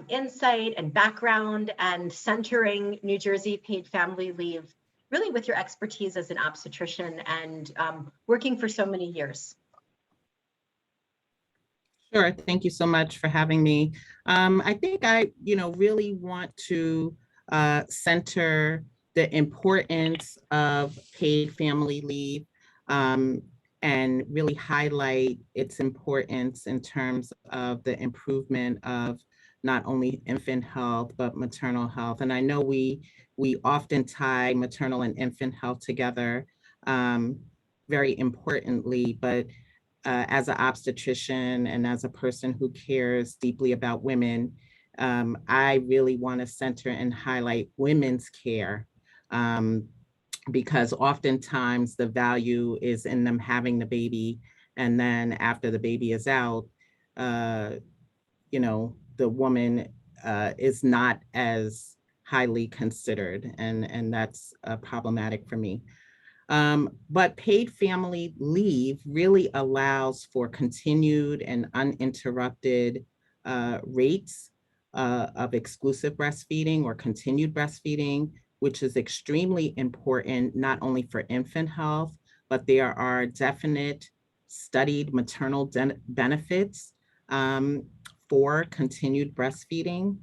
J: insight and background and centering New Jersey paid family leave, really with your expertise as an obstetrician and working for so many years?
D: Sure. Thank you so much for having me. I think I, really want to center the importance of paid family leave and really highlight its importance in terms of the improvement of not only infant health, but maternal health. And I know we often tie maternal and infant health together very importantly, but as an obstetrician and as a person who cares deeply about women, I really want to center and highlight women's care because oftentimes the value is in them having the baby. And then after the baby is out, the woman is not as highly considered. And that's problematic for me. But paid family leave really allows for continued and uninterrupted rates of exclusive breastfeeding or continued breastfeeding, which is extremely important, not only for infant health, but there are definite studied maternal benefits for continued breastfeeding.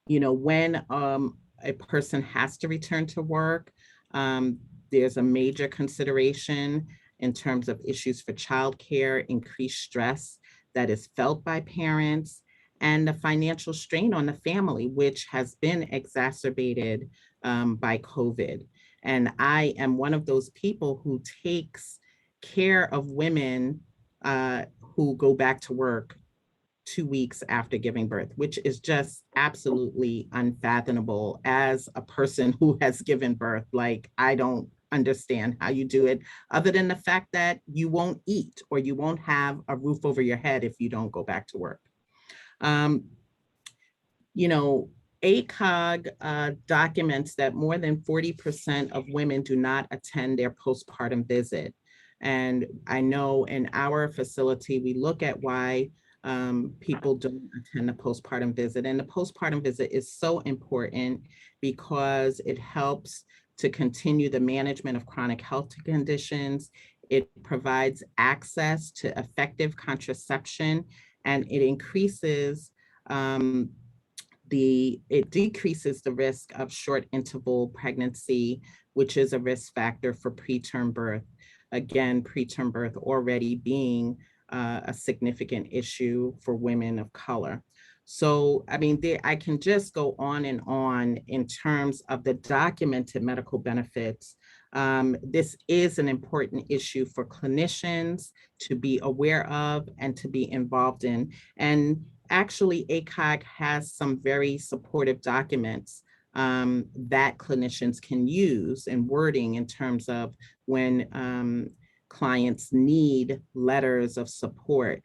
D: When a person has to return to work, there's a major consideration in terms of issues for childcare, increased stress that is felt by parents, and the financial strain on the family, which has been exacerbated by COVID. And I am one of those people who takes care of women who go back to work 2 weeks after giving birth, which is just absolutely unfathomable as a person who has given birth. Like, I don't understand how you do it, other than the fact that you won't eat or you won't have a roof over your head if you don't go back to work. ACOG documents that more than 40% of women do not attend their postpartum visit. And I know in our facility, we look at why people don't attend the postpartum visit. And the postpartum visit is so important because it helps to continue the management of chronic health conditions. It provides access to effective contraception, and it increases it decreases the risk of short interval pregnancy, which is a risk factor for preterm birth. Again, preterm birth already being a significant issue for women of color. So, I mean, I can just go on and on in terms of the documented medical benefits. This is an important issue for clinicians to be aware of and to be involved in. And actually, ACOG has some very supportive documents that clinicians can use and wording in terms of when clients need letters of support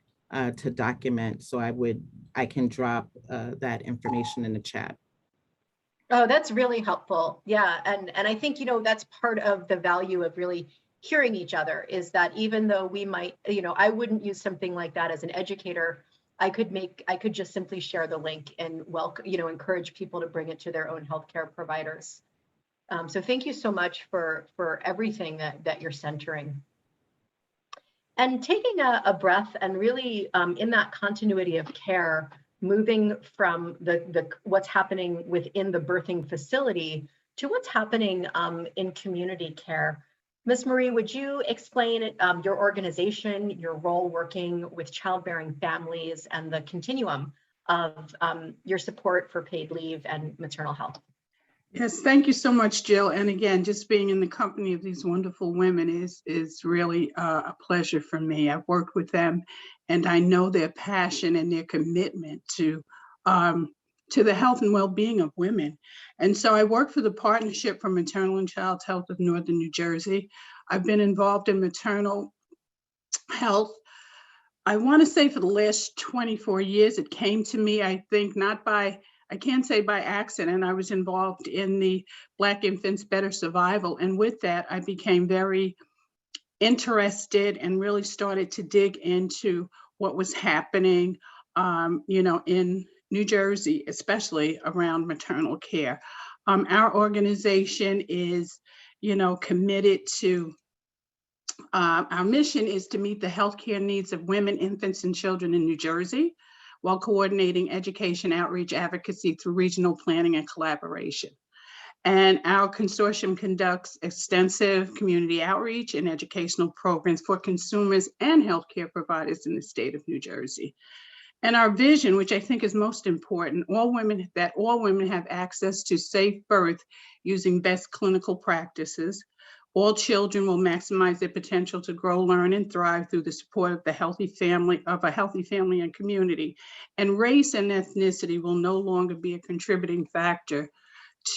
D: to document. So I can drop that information in the chat.
J: Oh, that's really helpful. Yeah, and I think, that's part of the value of really hearing each other, is that even though we might, I wouldn't use something like that as an educator. I could just simply share the link and encourage people to bring it to their own healthcare providers. So thank you so much for everything that you're centering. And taking a breath and really in that continuity of care, moving from the what's happening within the birthing facility to what's happening in community care. Ms. Marie, would you explain your organization, your role working with childbearing families, and the continuum of your support for paid leave and maternal health?
M: Yes, thank you so much, Jill. And again, just being in the company of these wonderful women is really a pleasure for me. I've worked with them, and I know their passion and their commitment to the health and well-being of women. And so I work for the Partnership for Maternal and Child Health of Northern New Jersey. I've been involved in maternal health, I want to say, for the last 24 years. It came to me, I think, I can't say by accident. I was involved in the Black Infants Better Survival. And with that, I became very interested and really started to dig into what was happening, in New Jersey, especially around maternal care. Our organization is, committed to, our mission is to meet the healthcare needs of women, infants, and children in New Jersey, while coordinating education, outreach, advocacy through regional planning and collaboration. And our consortium conducts extensive community outreach and educational programs for consumers and healthcare providers in the state of New Jersey. And our vision, which I think is most important, all women have access to safe birth using best clinical practices. All children will maximize their potential to grow, learn, and thrive through the support of a healthy family and community. And race and ethnicity will no longer be a contributing factor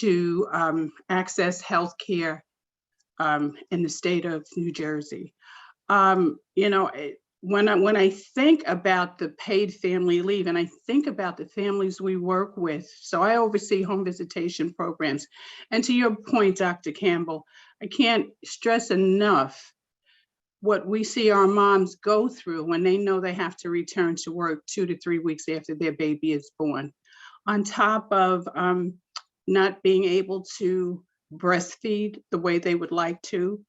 M: to access health care in the state of New Jersey. When I think about the paid family leave, and I think about the families we work with, so I oversee home visitation programs. And to your point, Dr. Campbell, I can't stress enough what we see our moms go through when they know they have to return to work 2 to 3 weeks after their baby is born. On top of not being able to breastfeed the way they would like to,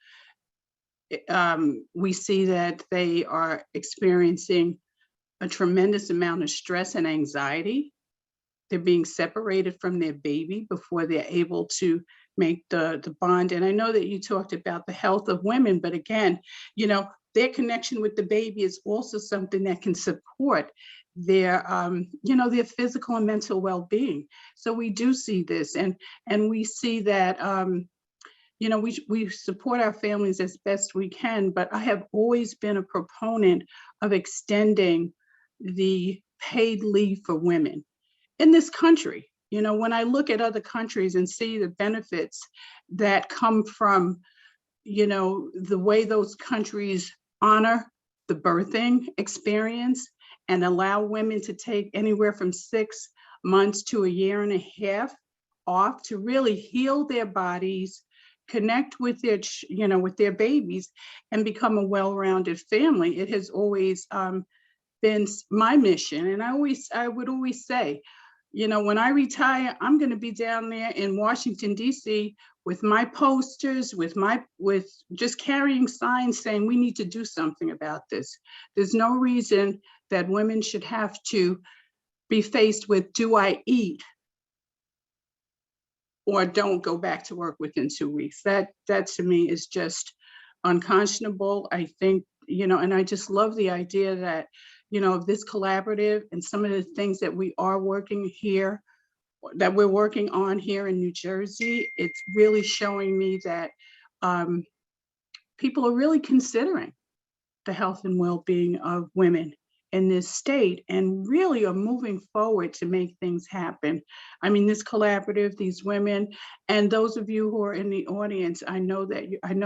M: we see that they are experiencing a tremendous amount of stress and anxiety. They're being separated from their baby before they're able to make the bond. And I know that you talked about the health of women, but again, their connection with the baby is also something that can support their physical and mental well-being. So we do see this, and we see that we support our families as best we can, but I have always been a proponent of extending the paid leave for women in this country. When I look at other countries and see the benefits that come from, the way those countries honor the birthing experience and allow women to take anywhere from 6 months to a year and a half off to really heal their bodies, connect with their babies, and become a well-rounded family. It has always been my mission. And I would always say, when I retire, I'm going to be down there in Washington, D.C. with my posters, with just carrying signs saying we need to do something about this. There's no reason that women should have to be faced with, do I eat or don't go back to work within 2 weeks? That to me is just unconscionable. I think, and I just love the idea that, of this collaborative and some of the things that we're working on here in New Jersey. It's really showing me that people are really considering the health and well-being of women in this state and really are moving forward to make things happen. I mean, this collaborative, these women, and those of you who are in the audience, I know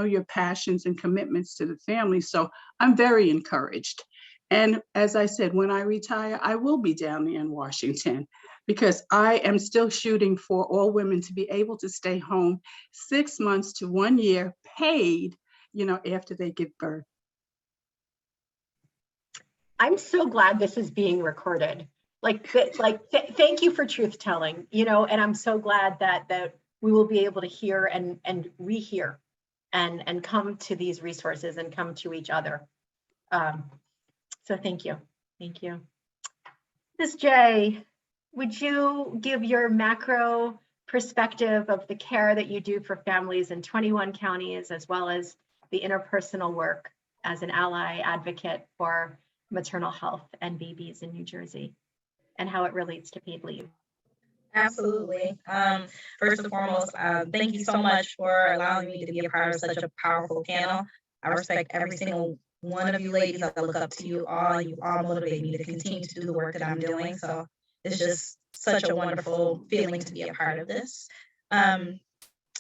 M: your passions and commitments to the family. So I'm very encouraged. And as I said, when I retire, I will be down there in Washington, because I am still shooting for all women to be able to stay home 6 months to 1 year paid, after they give birth.
J: I'm so glad this is being recorded. Thank you for truth telling, and I'm so glad that we will be able to hear and rehear and come to these resources and come to each other. So thank you. Thank you. Ms. J, would you give your macro perspective of the care that you do for families in 21 counties, as well as the interpersonal work as an ally advocate for maternal health and babies in New Jersey and how it relates to paid leave.
N: Absolutely. First and foremost, thank you so much for allowing me to be a part of such a powerful panel. I respect every single one of you ladies. I look up to you all. You all motivate me to continue to do the work that I'm doing. So it's just such a wonderful feeling to be a part of this.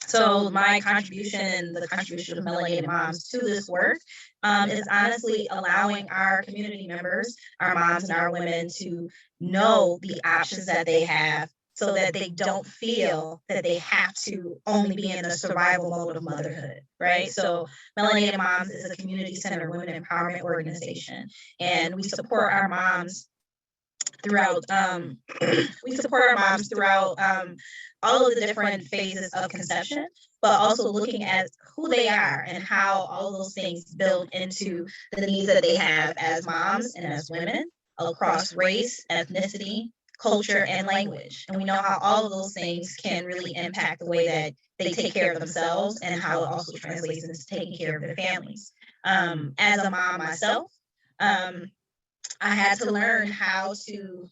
N: So my contribution and the contribution of melanated moms to this work is honestly allowing our community members, our moms and our women, to know the options that they have so that they don't feel that they have to only be in the survival mode of motherhood, right? So Melanated Moms is a community-centered women empowerment organization, and we support our moms throughout all of the different phases of conception, but also looking at who they are and how all those things build into the needs that they have as moms and as women across race, ethnicity, culture, and language. And we know how all of those things can really impact the way that they take care of themselves and how it also translates into taking care of their families. As a mom myself, I had to learn how to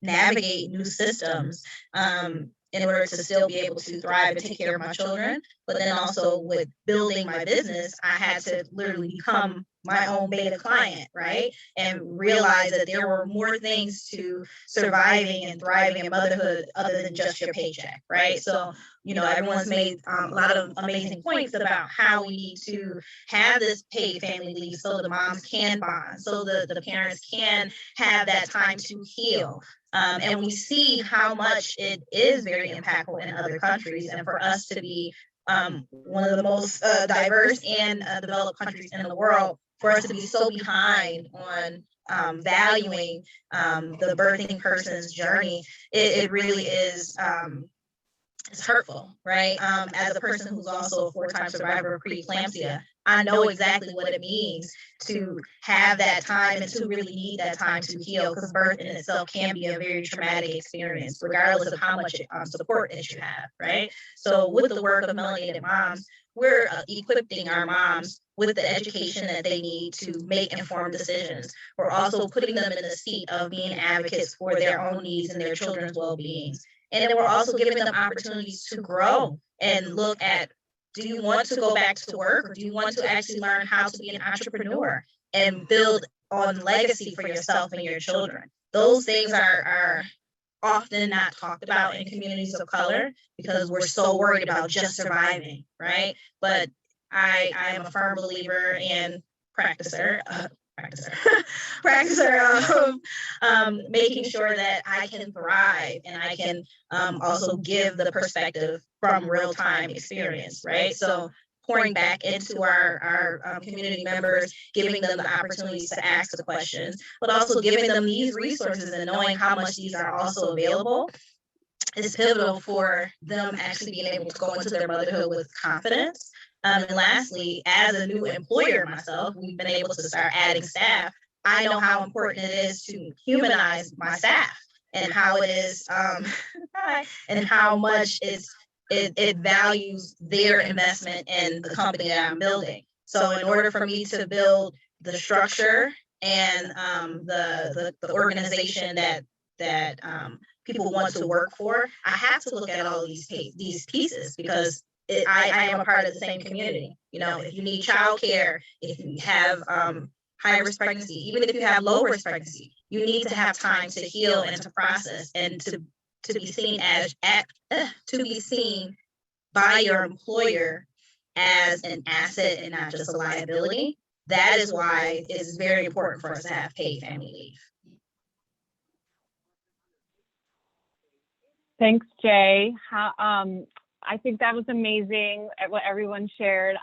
N: navigate new systems in order to still be able to thrive and take care of my children. But then also with building my business, I had to literally become my own beta client, right? And realize that there were more things to surviving and thriving in motherhood other than just your paycheck, right? So, you know, everyone's made a lot of amazing points about how we need to have this paid family leave so the moms can bond, so the parents can have that time to heal. And we see how much it is very impactful in other countries. And for us to be one of the most diverse and developed countries in the world, for us to be so behind on valuing the birthing person's journey, it really is it's hurtful, right? As a person who's also a 4-time survivor of preeclampsia, I know exactly what it means to have that time and to really need that time to heal, because birth in itself can be a very traumatic experience, regardless of how much support that you have, right? So with the work of Melanated Moms, we're equipping our moms with the education that they need to make informed decisions. We're also putting them in the seat of being advocates for their own needs and their children's well-being. And then we're also giving them opportunities to grow and look at, do you want to go back to work, or do you want to actually learn how to be an entrepreneur and build on legacy for yourself and your children? Those things are often not talked about in communities of color because we're so worried about just surviving, right? But I am a firm believer and practicer of making sure that I can thrive and I can also give the perspective from real-time experience, right? So pouring back into our community members, giving them the opportunities to ask the questions, but also giving them these resources and knowing how much these are also available is pivotal for them actually being able to go into their motherhood with confidence. And lastly, as a new employer myself, we've been able to start adding staff. I know how important it is to humanize my staff and how it is, and how much it values their investment in the company that I'm building. So in order for me to build the structure and the organization that people want to work for, I have to look at all these pieces because I am a part of the same community. You know, if you need childcare, if you have high risk pregnancy, even if you have low risk pregnancy, you need to have time to heal and to process and to be seen by your employer as an asset and not just a liability. That is why it is very important for us to have paid family leave.
A: Thanks, Jay. I think that was amazing what everyone shared.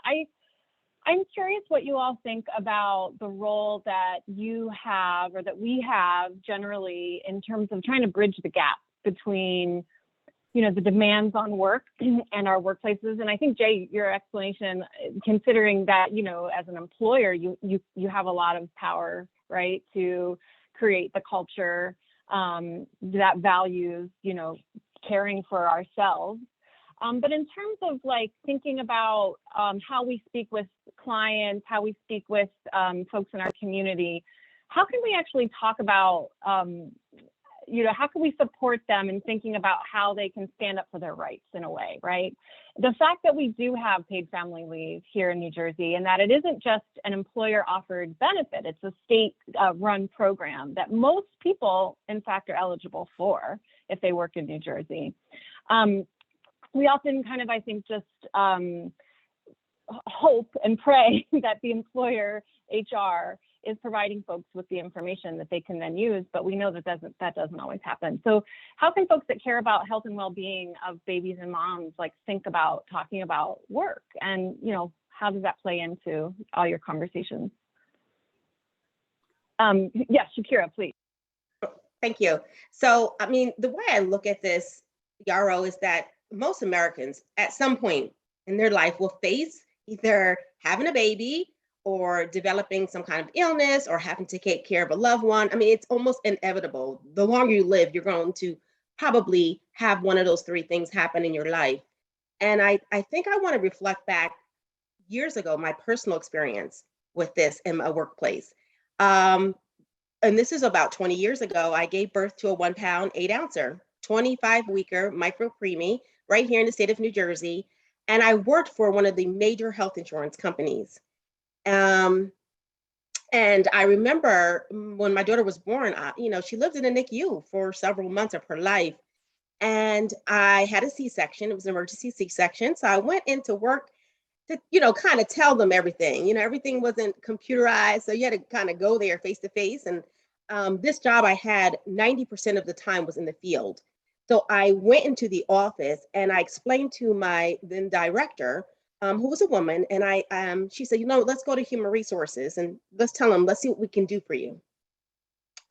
A: I'm curious what you all think about the role that you have or that we have generally in terms of trying to bridge the gap between, you know, the demands on work and our workplaces. And I think, Jay, your explanation, considering that, you know, as an employer, you have a lot of power, right, to create the culture that values, you know, caring for ourselves. But in terms of like thinking about how we speak with clients, how we speak with folks in our community, how can we actually talk about, how can we support them in thinking about how they can stand up for their rights in a way, right? The fact that we do have paid family leave here in New Jersey, and that it isn't just an employer offered benefit, it's a state run program that most people, in fact, are eligible for if they work in New Jersey. We often kind of, I think, just hope and pray that the employer HR is providing folks with the information that they can then use, but we know that doesn't always happen. So how can folks that care about health and well-being of babies and moms like think about talking about work, and how does that play into all your conversations? Yes, Shakira, please.
K: Thank you. So, I mean, the way I look at this, Yarrow, is that most Americans at some point in their life will face either having a baby or developing some kind of illness or having to take care of a loved one. I mean, it's almost inevitable. The longer you live, you're going to probably have one of those three things happen in your life. And I think I want to reflect back years ago, my personal experience with this in my workplace. And this is about 20 years ago. I gave birth to a 1 pound, 8 ouncer, 25-weeker micro preemie right here in the state of New Jersey. And I worked for one of the major health insurance companies. And I remember when my daughter was born, she lived in a NICU for several months of her life. And I had a C-section. It was an emergency C-section. So I went into work to, kind of tell them everything. Everything wasn't computerized. So you had to kind of go there face to face. And this job I had 90% of the time was in the field. So I went into the office and I explained to my then director, who was a woman, and she said, let's go to human resources and let's tell them, let's see what we can do for you.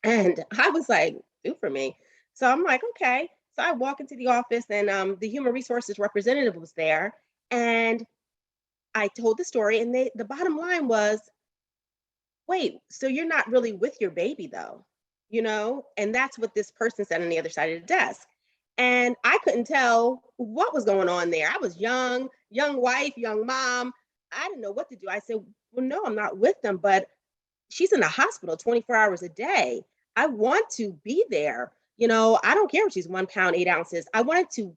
K: And I was like, do for me? So I'm like, okay. So I walk into the office and the human resources representative was there. And I told the story, and the bottom line was, wait, so you're not really with your baby though, And that's what this person said on the other side of the desk. And I couldn't tell what was going on there. I was young wife, young mom. I didn't know what to do. I said, well, no, I'm not with them, but she's in the hospital 24 hours a day. I want to be there. I don't care if she's 1 pound, 8 ounces. I wanted to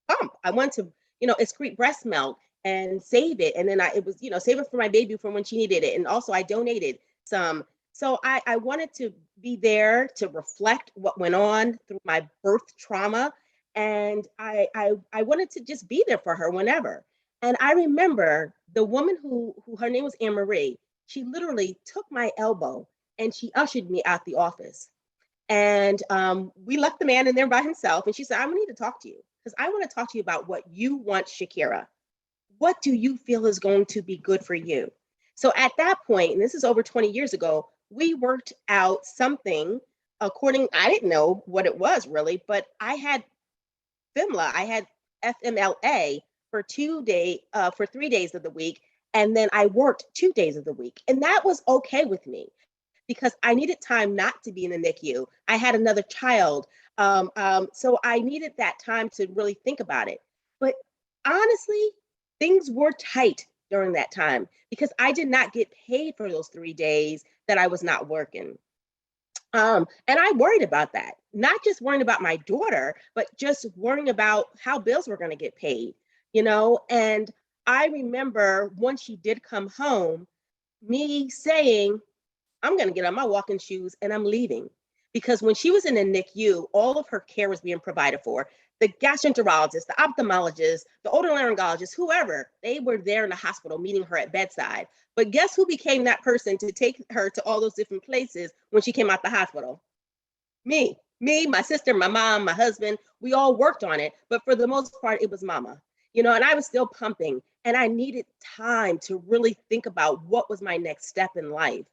K: pump. I want to, excrete breast milk and save it. And then it was, save it for my baby from when she needed it. And also I donated some. So I wanted to be there to reflect what went on through my birth trauma. And I wanted to just be there for her whenever. And I remember the woman who her name was Anne Marie, she literally took my elbow and she ushered me out the office. And we left the man in there by himself. And she said, I need to talk to you because I want to talk to you about what you want, Shakira. What do you feel is going to be good for you? So at that point, and this is over 20 years ago, we worked out something I didn't know what it was really, but I had FMLA, I had FMLA for 3 days of the week. And then I worked 2 days of the week. And that was okay with me because I needed time not to be in the NICU. I had another child. So I needed that time to really think about it. But honestly, things were tight during that time because I did not get paid for those 3 days that I was not working. And I worried about that, not just worrying about my daughter, but just worrying about how bills were going to get paid, and I remember once she did come home, me saying, I'm going to get on my walking shoes and I'm leaving. Because when she was in the NICU, all of her care was being provided for. The gastroenterologist, the ophthalmologist, the otolaryngologist, whoever, they were there in the hospital meeting her at bedside. But guess who became that person to take her to all those different places when she came out the hospital? Me, my sister, my mom, my husband, we all worked on it. But for the most part, it was mama. And I was still pumping and I needed time to really think about what was my next step in life.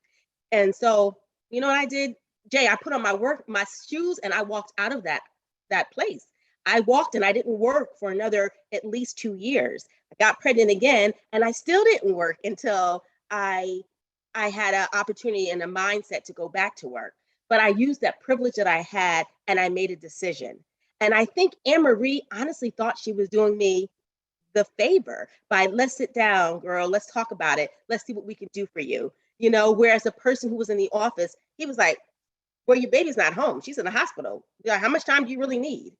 K: And so, what I did, Jay, I put on my shoes and I walked out of that place. I walked and I didn't work for another at least 2 years. I got pregnant again and I still didn't work until I had an opportunity and a mindset to go back to work. But I used that privilege that I had and I made a decision. And I think Anne Marie honestly thought she was doing me the favor by, let's sit down, girl, let's talk about it. Let's see what we can do for you. You know, whereas the person who was in the office, he was like, well, your baby's not home. She's in the hospital. Yeah, how much time do you really need?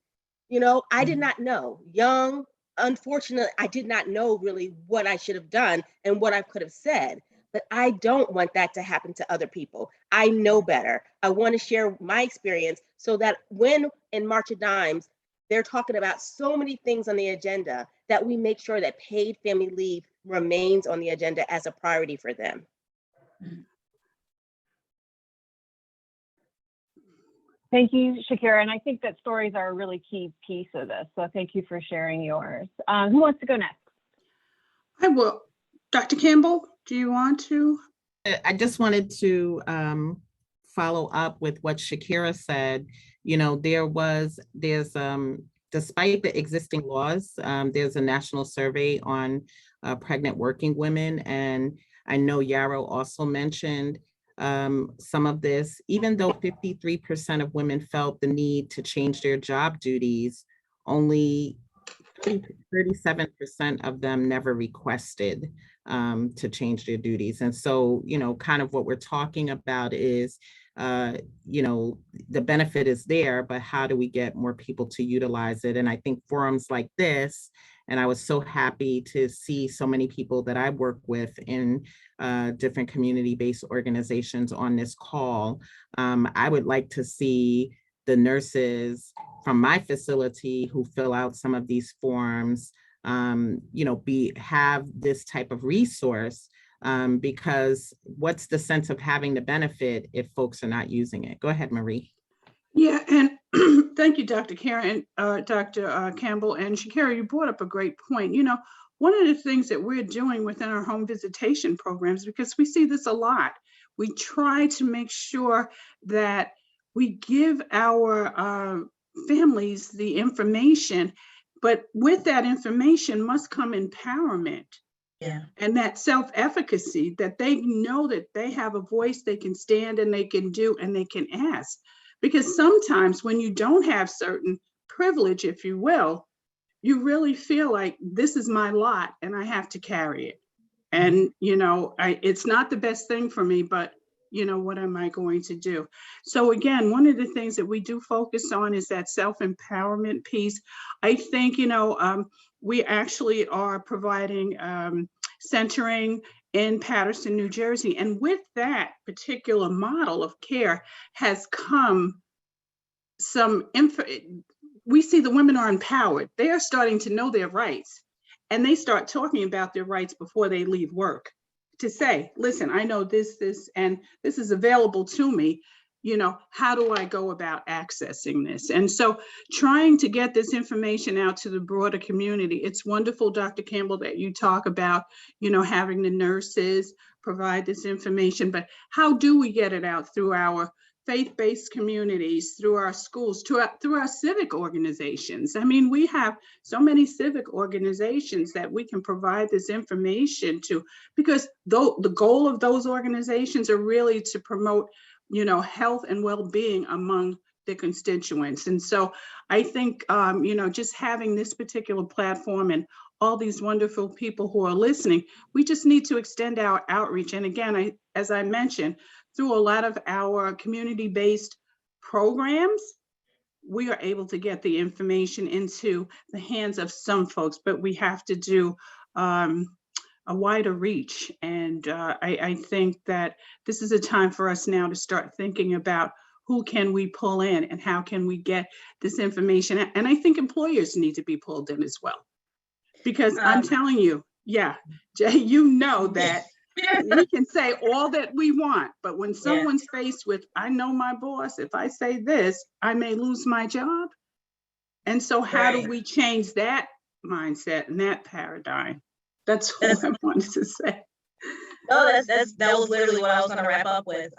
K: You know, I did not know. Young, unfortunately, I did not know really what I should have done and what I could have said. But I don't want that to happen to other people. I know better. I want to share my experience so that when in March of Dimes, they're talking about so many things on the agenda, that we make sure that paid family leave remains on the agenda as a priority for them.
A: Thank you, Shakira. And I think that stories are a really key piece of this. So thank you for sharing yours. Who wants to go next?
M: I will. Dr. Campbell, do you want to?
D: I just wanted to follow up with what Shakira said. You know, there's despite the existing laws, there's a national survey on pregnant working women. And I know Yarrow also mentioned some of this. Even though 53% of women felt the need to change their job duties, only 37% of them never requested to change their duties. And so, you know, kind of what we're talking about is, you know, the benefit is there, but how do we get more people to utilize it? And I think forums like this, and I was so happy to see so many people that I work with in different community-based organizations on this call. I would like to see the nurses from my facility who fill out some of these forms, you know, have this type of resource, because what's the sense of having the benefit if folks are not using it? Go ahead, Marie.
M: Yeah, and thank you, Dr. Karen, Dr. Campbell, and Shakira, you brought up a great point. You know, one of the things that we're doing within our home visitation programs, because we see this a lot, we try to make sure that we give our families the information, but with that information must come empowerment.
N: Yeah.
M: And that self-efficacy, that they know that they have a voice, they can stand and they can do and they can ask. Because sometimes when you don't have certain privilege, if you will, you really feel like this is my lot and I have to carry it. And, you know, it's not the best thing for me, but, you know, what am I going to do? So again, one of the things that we do focus on is that self-empowerment piece. I think, you know, we actually are providing centering in Paterson, New Jersey. And with that particular model of care has come some info. We see the women are empowered. They are starting to know their rights, and they start talking about their rights before they leave work, to say, listen, I know this, and this is available to me. You know, how do I go about accessing this? And so trying to get this information out to the broader community. It's wonderful, Dr. Campbell, that you talk about, you know, having the nurses provide this information, but how do we get it out? Through our faith-based communities, through our schools, through our civic organizations. I mean, we have so many civic organizations that we can provide this information to, because the goal of those organizations are really to promote, you know, health and well-being among the constituents. And so I think, you know, just having this particular platform and all these wonderful people who are listening, we just need to extend our outreach. And again, as I mentioned, through a lot of our community-based programs, we are able to get the information into the hands of some folks, but we have to do a wider reach. And I think that this is a time for us now to start thinking about who can we pull in and how can we get this information. And I think employers need to be pulled in as well. Because I'm telling you, yeah, Jay, you know that we can say all that we want, but when someone's faced with, I know my boss, if I say this, I may lose my job. And so how do we change that mindset and that paradigm? That's what I wanted to say.
N: No, that was literally what I was going to wrap up with.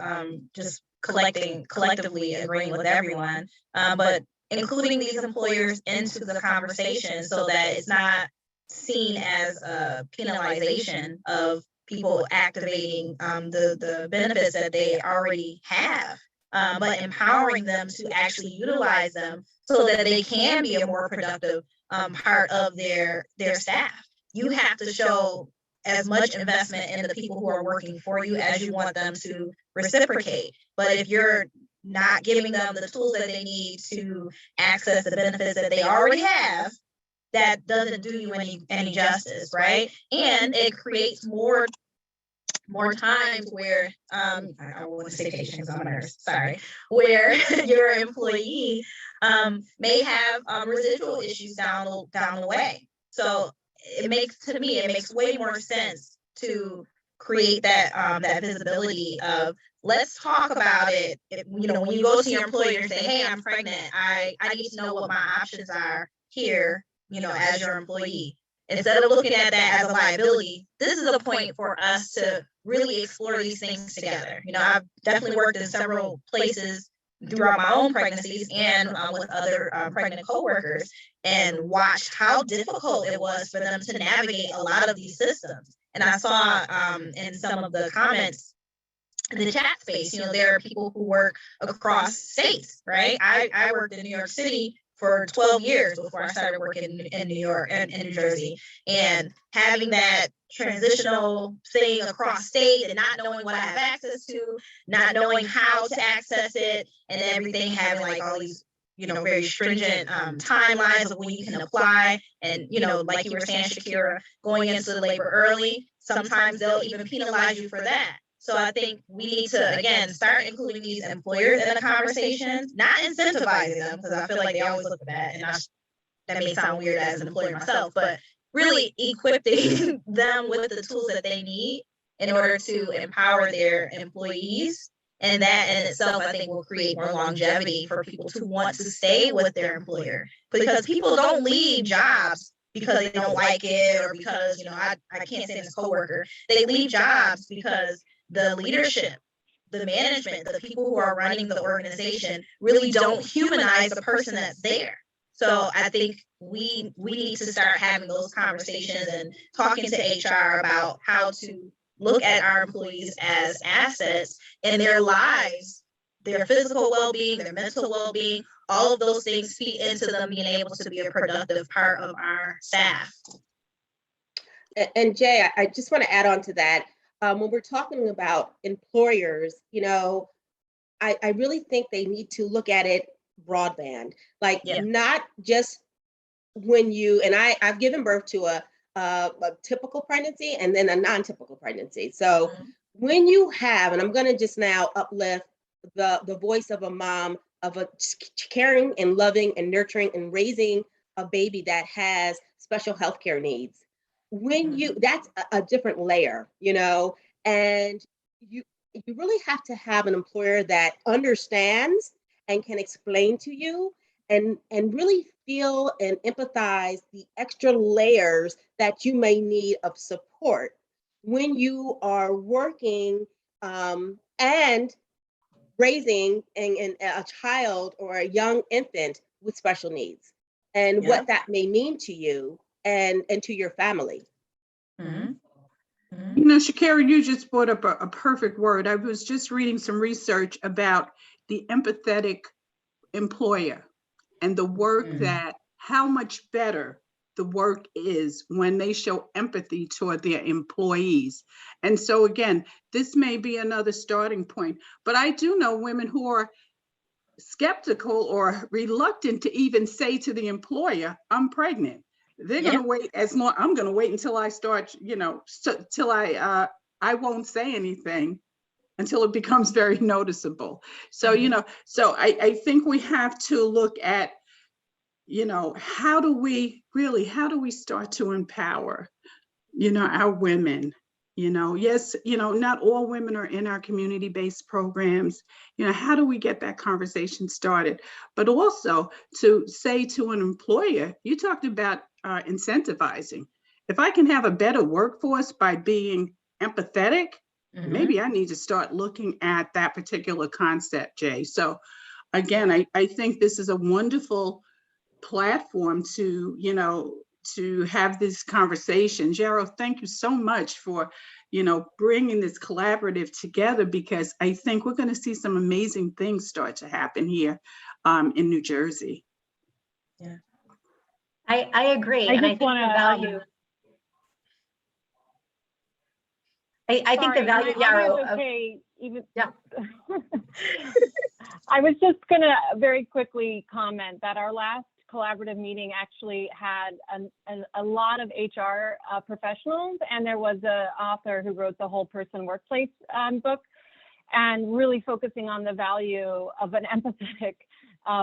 N: Just collectively agreeing with everyone, but including these employers into the conversation so that it's not seen as a penalization of people activating the benefits that they already have, but empowering them to actually utilize them so that they can be a more productive part of their staff. you have to show as much investment in the people who are working for you as you want them to reciprocate. But if you're not giving them the tools that they need to access the benefits that they already have, that doesn't do you any justice, right? And it creates more times where I want to say patients, I'm a nurse, sorry, where your employee may have residual issues down the way. So it makes way more sense to create that that visibility of, let's talk about it. When you go to your employer and say, hey, I'm pregnant, I need to know what my options are here, as your employee. Instead of looking at that as a liability, this is a point for us to really explore these things together. I've definitely worked in several places throughout my own pregnancies and with other pregnant coworkers, and watched how difficult it was for them to navigate a lot of these systems. And I saw in some of the comments in the chat space, there are people who work across states, right? I worked in New York City for 12 years before I started working in New York and in New Jersey. And having that transitional thing across state and not knowing what I have access to, not knowing how to access it, and everything having like all these, very stringent timelines of when you can apply. And, like you were saying, Shakira, going into the labor early, sometimes they'll even penalize you for that. So I think we need to, again, start including these employers in the conversation, not incentivizing them, because I feel like they always look at that, and that may sound weird as an employer myself, but really equipping them with the tools that they need in order to empower their employees. And that in itself, I think, will create more longevity for people to want to stay with their employer. Because people don't leave jobs because they don't like it, or because, I can't stand this coworker. They leave jobs because the leadership, the management, the people who are running the organization really don't humanize the person that's there. So I think we need to start having those conversations and talking to HR about how to look at our employees as assets in their lives, their physical well-being, their mental well-being. All of those things feed into them being able to be a productive part of our staff.
K: And Jay, I just want to add on to that. When we're talking about employers, I really think they need to look at it broadband, like not just when I've given birth to a typical pregnancy and then a non-typical pregnancy. So when you have, and I'm going to just now uplift the voice of a mom, of a caring and loving and nurturing and raising a baby that has special healthcare needs. When that's a different layer, and you really have to have an employer that understands and can explain to you and really feel and empathize the extra layers that you may need of support when you are working and raising a child or a young infant with special needs, and what that may mean to you and to your family.
M: Shakira, you just brought up a perfect word. I was just reading some research about the empathetic employer and the work that, how much better the work is when they show empathy toward their employees. And so again, this may be another starting point, but I do know women who are skeptical or reluctant to even say to the employer, I'm pregnant. They're going to wait as long. I'm going to wait until I start, till I won't say anything until it becomes very noticeable. So, so I think we have to look at, how do we start to empower, our women? Yes, not all women are in our community-based programs. How do we get that conversation started? But also to say to an employer, you talked about incentivizing. If I can have a better workforce by being empathetic, maybe I need to start looking at that particular concept, Jay. So again, I think this is a wonderful platform to have this conversation. Gerald, thank you so much for, bringing this collaborative together, because I think we're going to see some amazing things start to happen here in New Jersey.
J: I agree.
A: I
J: and I
A: just
J: think the value. I think the
A: Sorry,
J: value,
A: my audio is
J: Yarrow,
A: okay, even.
J: yeah.
A: I was just gonna very quickly comment that our last collaborative meeting actually had a lot of HR professionals, and there was an author who wrote the Whole Person Workplace book, and really focusing on the value of an empathetic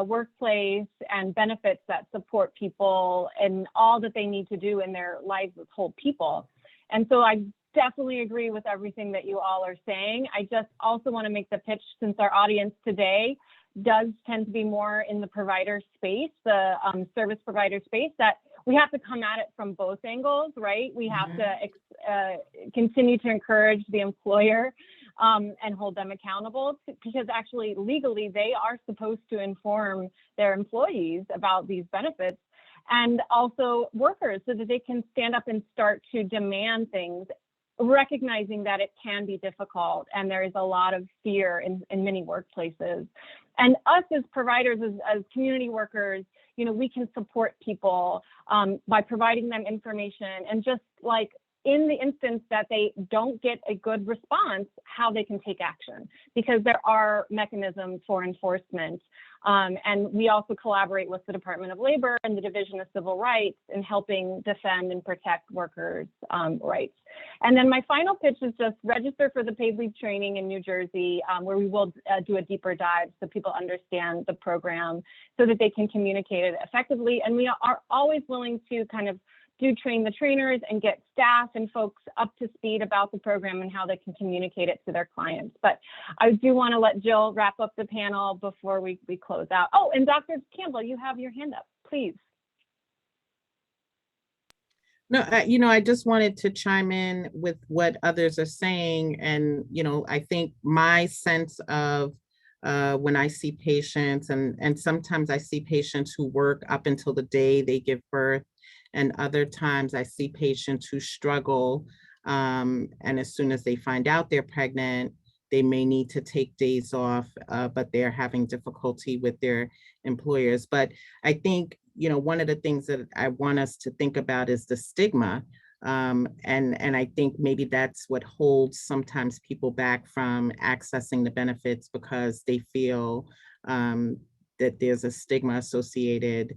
A: workplace and benefits that support people and all that they need to do in their lives as whole people. And so I definitely agree with everything that you all are saying. I just also want to make the pitch, since our audience today does tend to be more in the provider space, the service provider space, that we have to come at it from both angles, right? We have to continue to encourage the employer and hold them accountable, because actually legally they are supposed to inform their employees about these benefits, and also workers, so that they can stand up and start to demand things, recognizing that it can be difficult and there is a lot of fear in many workplaces. And us as providers, as community workers, you know, we can support people by providing them information, and just like in the instance that they don't get a good response, how they can take action, because there are mechanisms for enforcement. And we also collaborate with the Department of Labor and the Division of Civil Rights in helping defend and protect workers' rights. And then my final pitch is just register for the paid leave training in New Jersey, where we will do a deeper dive so people understand the program so that they can communicate it effectively. And we are always willing to kind of train the trainers and get staff and folks up to speed about the program and how they can communicate it to their clients. But I do want to let Jill wrap up the panel before we close out. Oh, and Dr. Campbell, you have your hand up, please.
D: No, you know, I just wanted to chime in with what others are saying. And, you know, I think my sense of when I see patients, and sometimes I see patients who work up until the day they give birth, and other times I see patients who struggle, and as soon as they find out they're pregnant, they may need to take days off, but they're having difficulty with their employers. But I think, you know, one of the things that I want us to think about is the stigma. And I think maybe that's what holds sometimes people back from accessing the benefits, because they feel that there's a stigma associated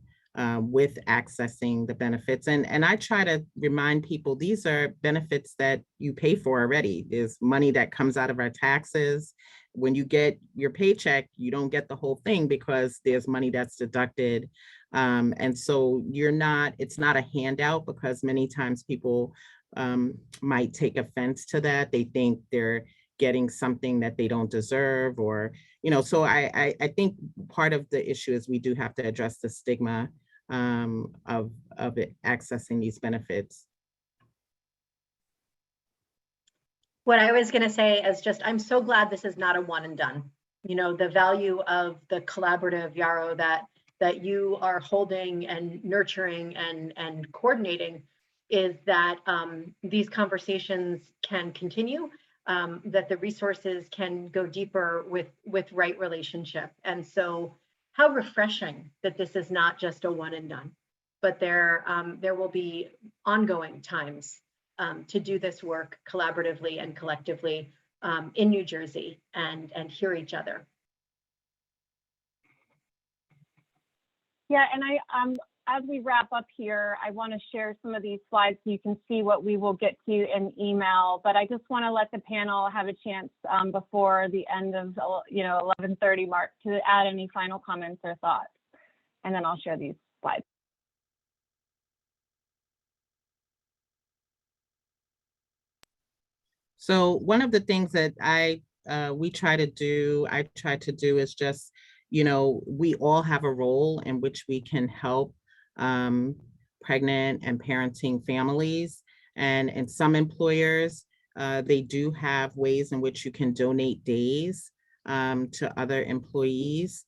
D: with accessing the benefits. And I try to remind people, these are benefits that you pay for already. There's money that comes out of our taxes. When you get your paycheck, you don't get the whole thing because there's money that's deducted. And so it's not a handout, because many times people might take offense to that. They think they're getting something that they don't deserve, or, you know, so I think part of the issue is we do have to address the stigma of it accessing these benefits.
J: What I was going to say is just, I'm so glad this is not a one and done. You know, the value of the collaborative, Yarrow, that you are holding and nurturing and coordinating is that these conversations can continue, that the resources can go deeper with right relationship. And so how refreshing that this is not just a one and done, but there will be ongoing times to do this work collaboratively and collectively in New Jersey and hear each other.
A: Yeah, and as we wrap up here, I want to share some of these slides so you can see what we will get to in email. But I just want to let the panel have a chance before the end of 11:30 mark to add any final comments or thoughts, and then I'll share these slides.
D: So one of the things that I try to do is just, you know, we all have a role in which we can help pregnant and parenting families. And in some employers, they do have ways in which you can donate days to other employees.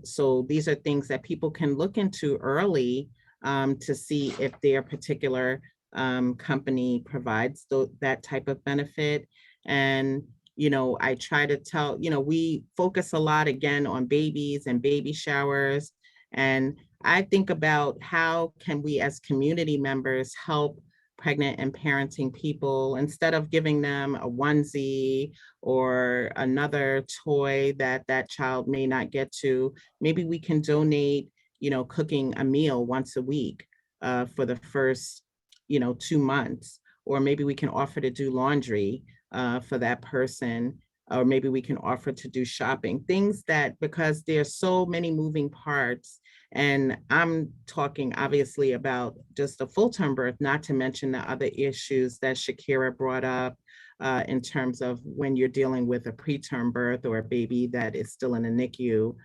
D: So these are things that people can look into early to see if their particular company provides that type of benefit. And you know, I try to tell, you know, we focus a lot again on babies and baby showers. And I think about how can we as community members help pregnant and parenting people, instead of giving them a onesie or another toy that that child may not get to, maybe we can donate, cooking a meal once a week for the first, 2 months, or maybe we can offer to do laundry for that person, or maybe we can offer to do shopping, things that, because there's so many moving parts. And I'm talking obviously about just a full-term birth, not to mention the other issues that Shakira brought up in terms of when you're dealing with a preterm birth or a baby that is still in the NICU.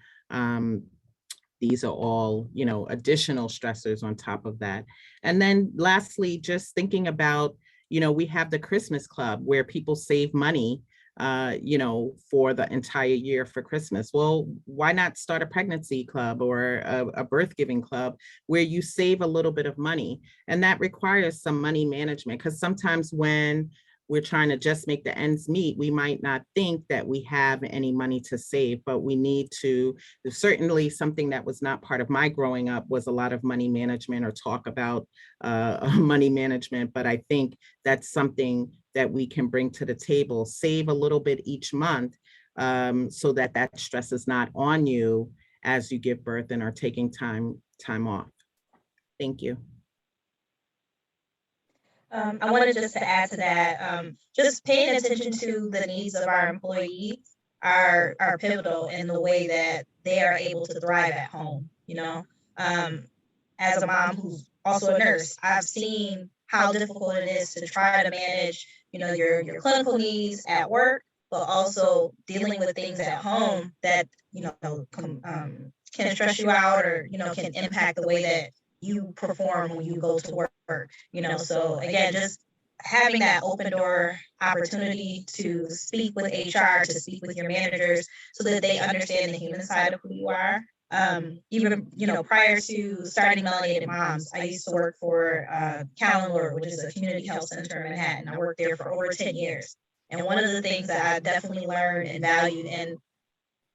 D: These are all, additional stressors on top of that. And then lastly, just thinking about, we have the Christmas Club where people save money, for the entire year for Christmas. Well, why not start a pregnancy club or a birth giving club where you save a little bit of money? And that requires some money management, because sometimes when we're trying to just make the ends meet, we might not think that we have any money to save, but we need to. Certainly something that was not part of my growing up was a lot of money management or talk about money management. But I think that's something that we can bring to the table, save a little bit each month so that that stress is not on you as you give birth and are taking time off. Thank you.
N: I wanted just to add to that, just paying attention to the needs of our employees are pivotal in the way that they are able to thrive at home. As a mom who's also a nurse, I've seen how difficult it is to try to manage, your clinical needs at work, but also dealing with things at home that, can stress you out or, can impact the way that you perform when you go to work. So again, just having that open door opportunity to speak with HR, to speak with your managers so that they understand the human side of who you are. Even, prior to starting Melanated Moms, I used to work for Childbirth, which is a community health center in Manhattan. I worked there for over 10 years. And one of the things that I definitely learned and valued and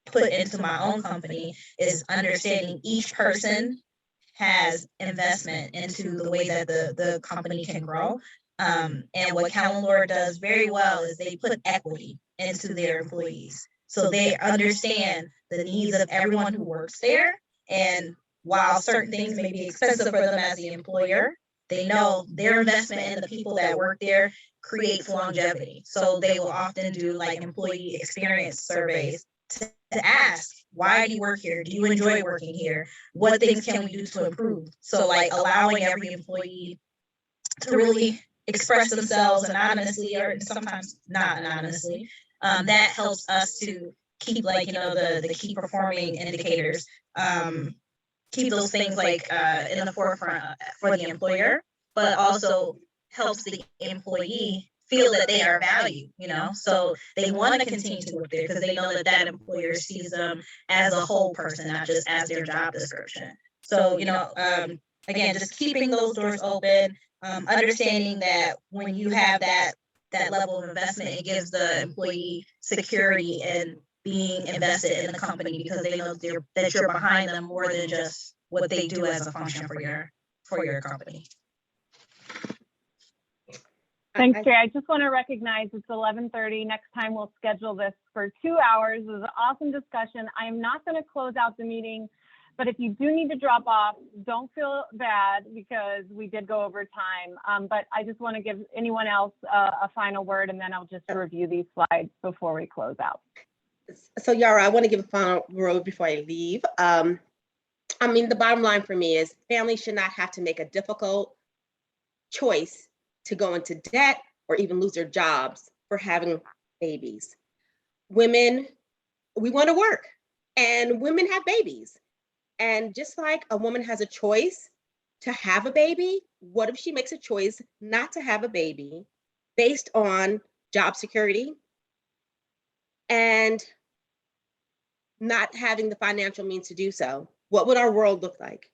N: put into my own company is understanding each person has investment into the way that the company can grow. And what Childbirth does very well is they put equity into their employees. So they understand the needs of everyone who works there. And while certain things may be expensive for them as the employer, they know their investment in the people that work there creates longevity. So they will often do like employee experience surveys to ask, why do you work here? Do you enjoy working here? What things can we do to improve? So like allowing every employee to really express themselves anonymously or sometimes not anonymously. That helps us to keep the key performing indicators, keep those things in the forefront for the employer, but also helps the employee feel that they are valued, so they want to continue to work there because they know that that employer sees them as a whole person, not just as their job description. So, again, just keeping those doors open, understanding that when you have that level of investment, it gives the employee security and being invested in the company because they know that you're behind them more than just what they do as a function for your company.
A: Thanks, Jay. I just want to recognize it's 11:30. Next time we'll schedule this for 2 hours. It was an awesome discussion. I am not going to close out the meeting, but if you do need to drop off, don't feel bad because we did go over time. But I just want to give anyone else a final word, and then I'll just review these slides before we close out.
K: So Yara, I want to give a final word before I leave. The bottom line for me is families should not have to make a difficult choice to go into debt or even lose their jobs for having babies. Women, we want to work, and women have babies. And just like a woman has a choice to have a baby, what if she makes a choice not to have a baby based on job security and not having the financial means to do so? What would our world look like?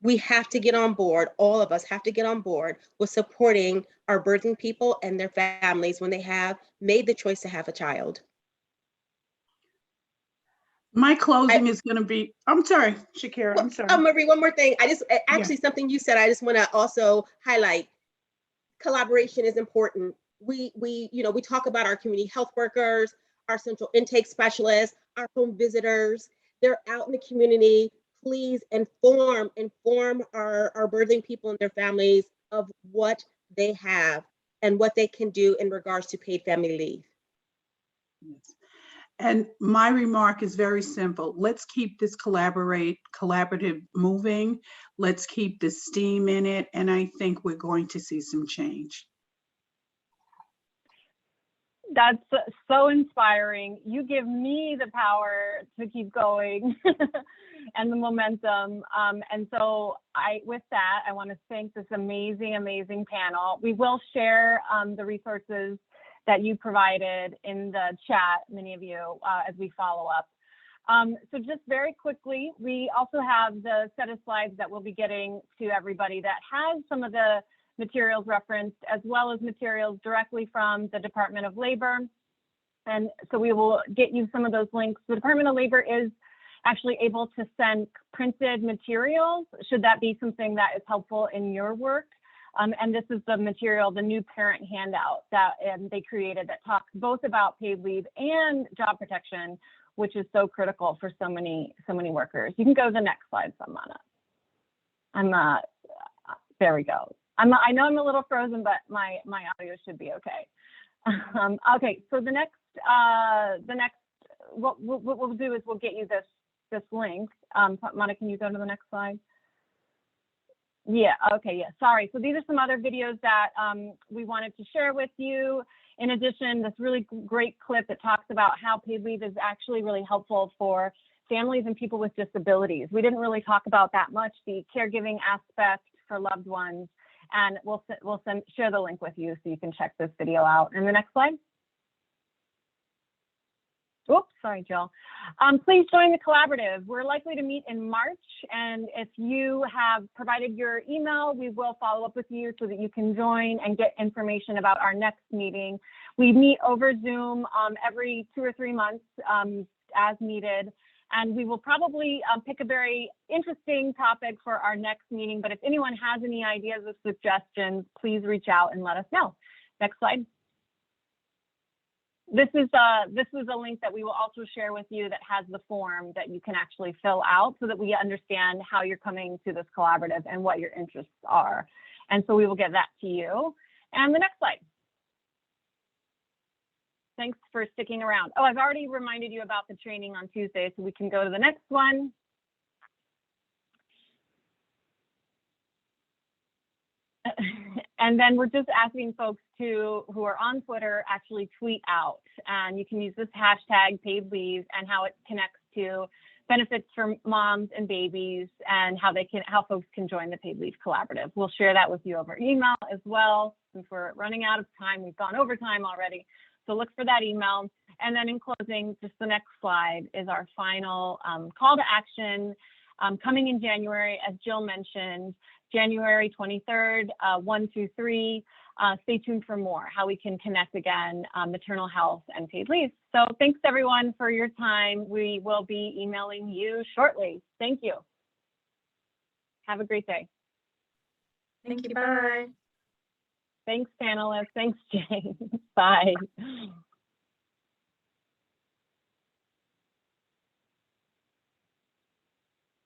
K: We have to get on board, all of us have to get on board with supporting our birthing people and their families when they have made the choice to have a child.
M: My closing is going to be, I'm sorry, Shakira, I'm sorry.
K: Marie, one more thing. Something you said, I just want to also highlight. collaboration is important. We talk about our community health workers, our central intake specialists, our home visitors. They're out in the community. Please inform our birthing people and their families of what they have and what they can do in regards to paid family leave.
M: Yes. And my remark is very simple. Let's keep this collaborative moving. Let's keep the steam in it. And I think we're going to see some change.
A: That's so inspiring. You give me the power to keep going and the momentum. And so with that, I want to thank this amazing, amazing panel. We will share the resources that you provided in the chat, many of you, as we follow up. So just very quickly, we also have the set of slides that we'll be getting to everybody that has some of the materials referenced, as well as materials directly from the Department of Labor. And so we will get you some of those links. The Department of Labor is actually able to send printed materials, should that be something that is helpful in your work. And this is the material, the new parent handout that they created that talks both about paid leave and job protection, which is so critical for so many workers. You can go to the next slide, Samana. There we go. I know I'm a little frozen, but my audio should be okay. Okay, so the next what we'll do is we'll get you this link. Mona, can you go to the next slide? Yeah, okay, yeah, sorry. So these are some other videos that we wanted to share with you. In addition, this really great clip that talks about how paid leave is actually really helpful for families and people with disabilities. We didn't really talk about that much, the caregiving aspect for loved ones. And we'll share the link with you so you can check this video out. And the next slide. Oops, sorry, Jill. Please join the collaborative. We're likely to meet in March. And if you have provided your email, we will follow up with you so that you can join and get information about our next meeting. We meet over Zoom every 2 or 3 months as needed. And we will probably pick a very interesting topic for our next meeting. But if anyone has any ideas or suggestions, please reach out and let us know. Next slide. This is a link that we will also share with you that has the form that you can actually fill out so that we understand how you're coming to this collaborative and what your interests are. And so we will get that to you. And the next slide. Thanks for sticking around. Oh, I've already reminded you about the training on Tuesday, so we can go to the next one. And then we're just asking folks who are on Twitter actually tweet out, and you can use this hashtag paid leave and how it connects to benefits for moms and babies and how folks can join the paid leave collaborative. We'll share that with you over email as well. Since we're running out of time, we've gone over time already. So look for that email. And then in closing, just the next slide is our final call to action coming in January, as Jill mentioned, January 23rd, 1 through 3. Stay tuned for more, how we can connect again, maternal health and paid leave. So thanks everyone for your time. We will be emailing you shortly. Thank you. Have a great day.
N: Thank you, bye.
A: Thanks, panelists. Thanks, Jane. Bye.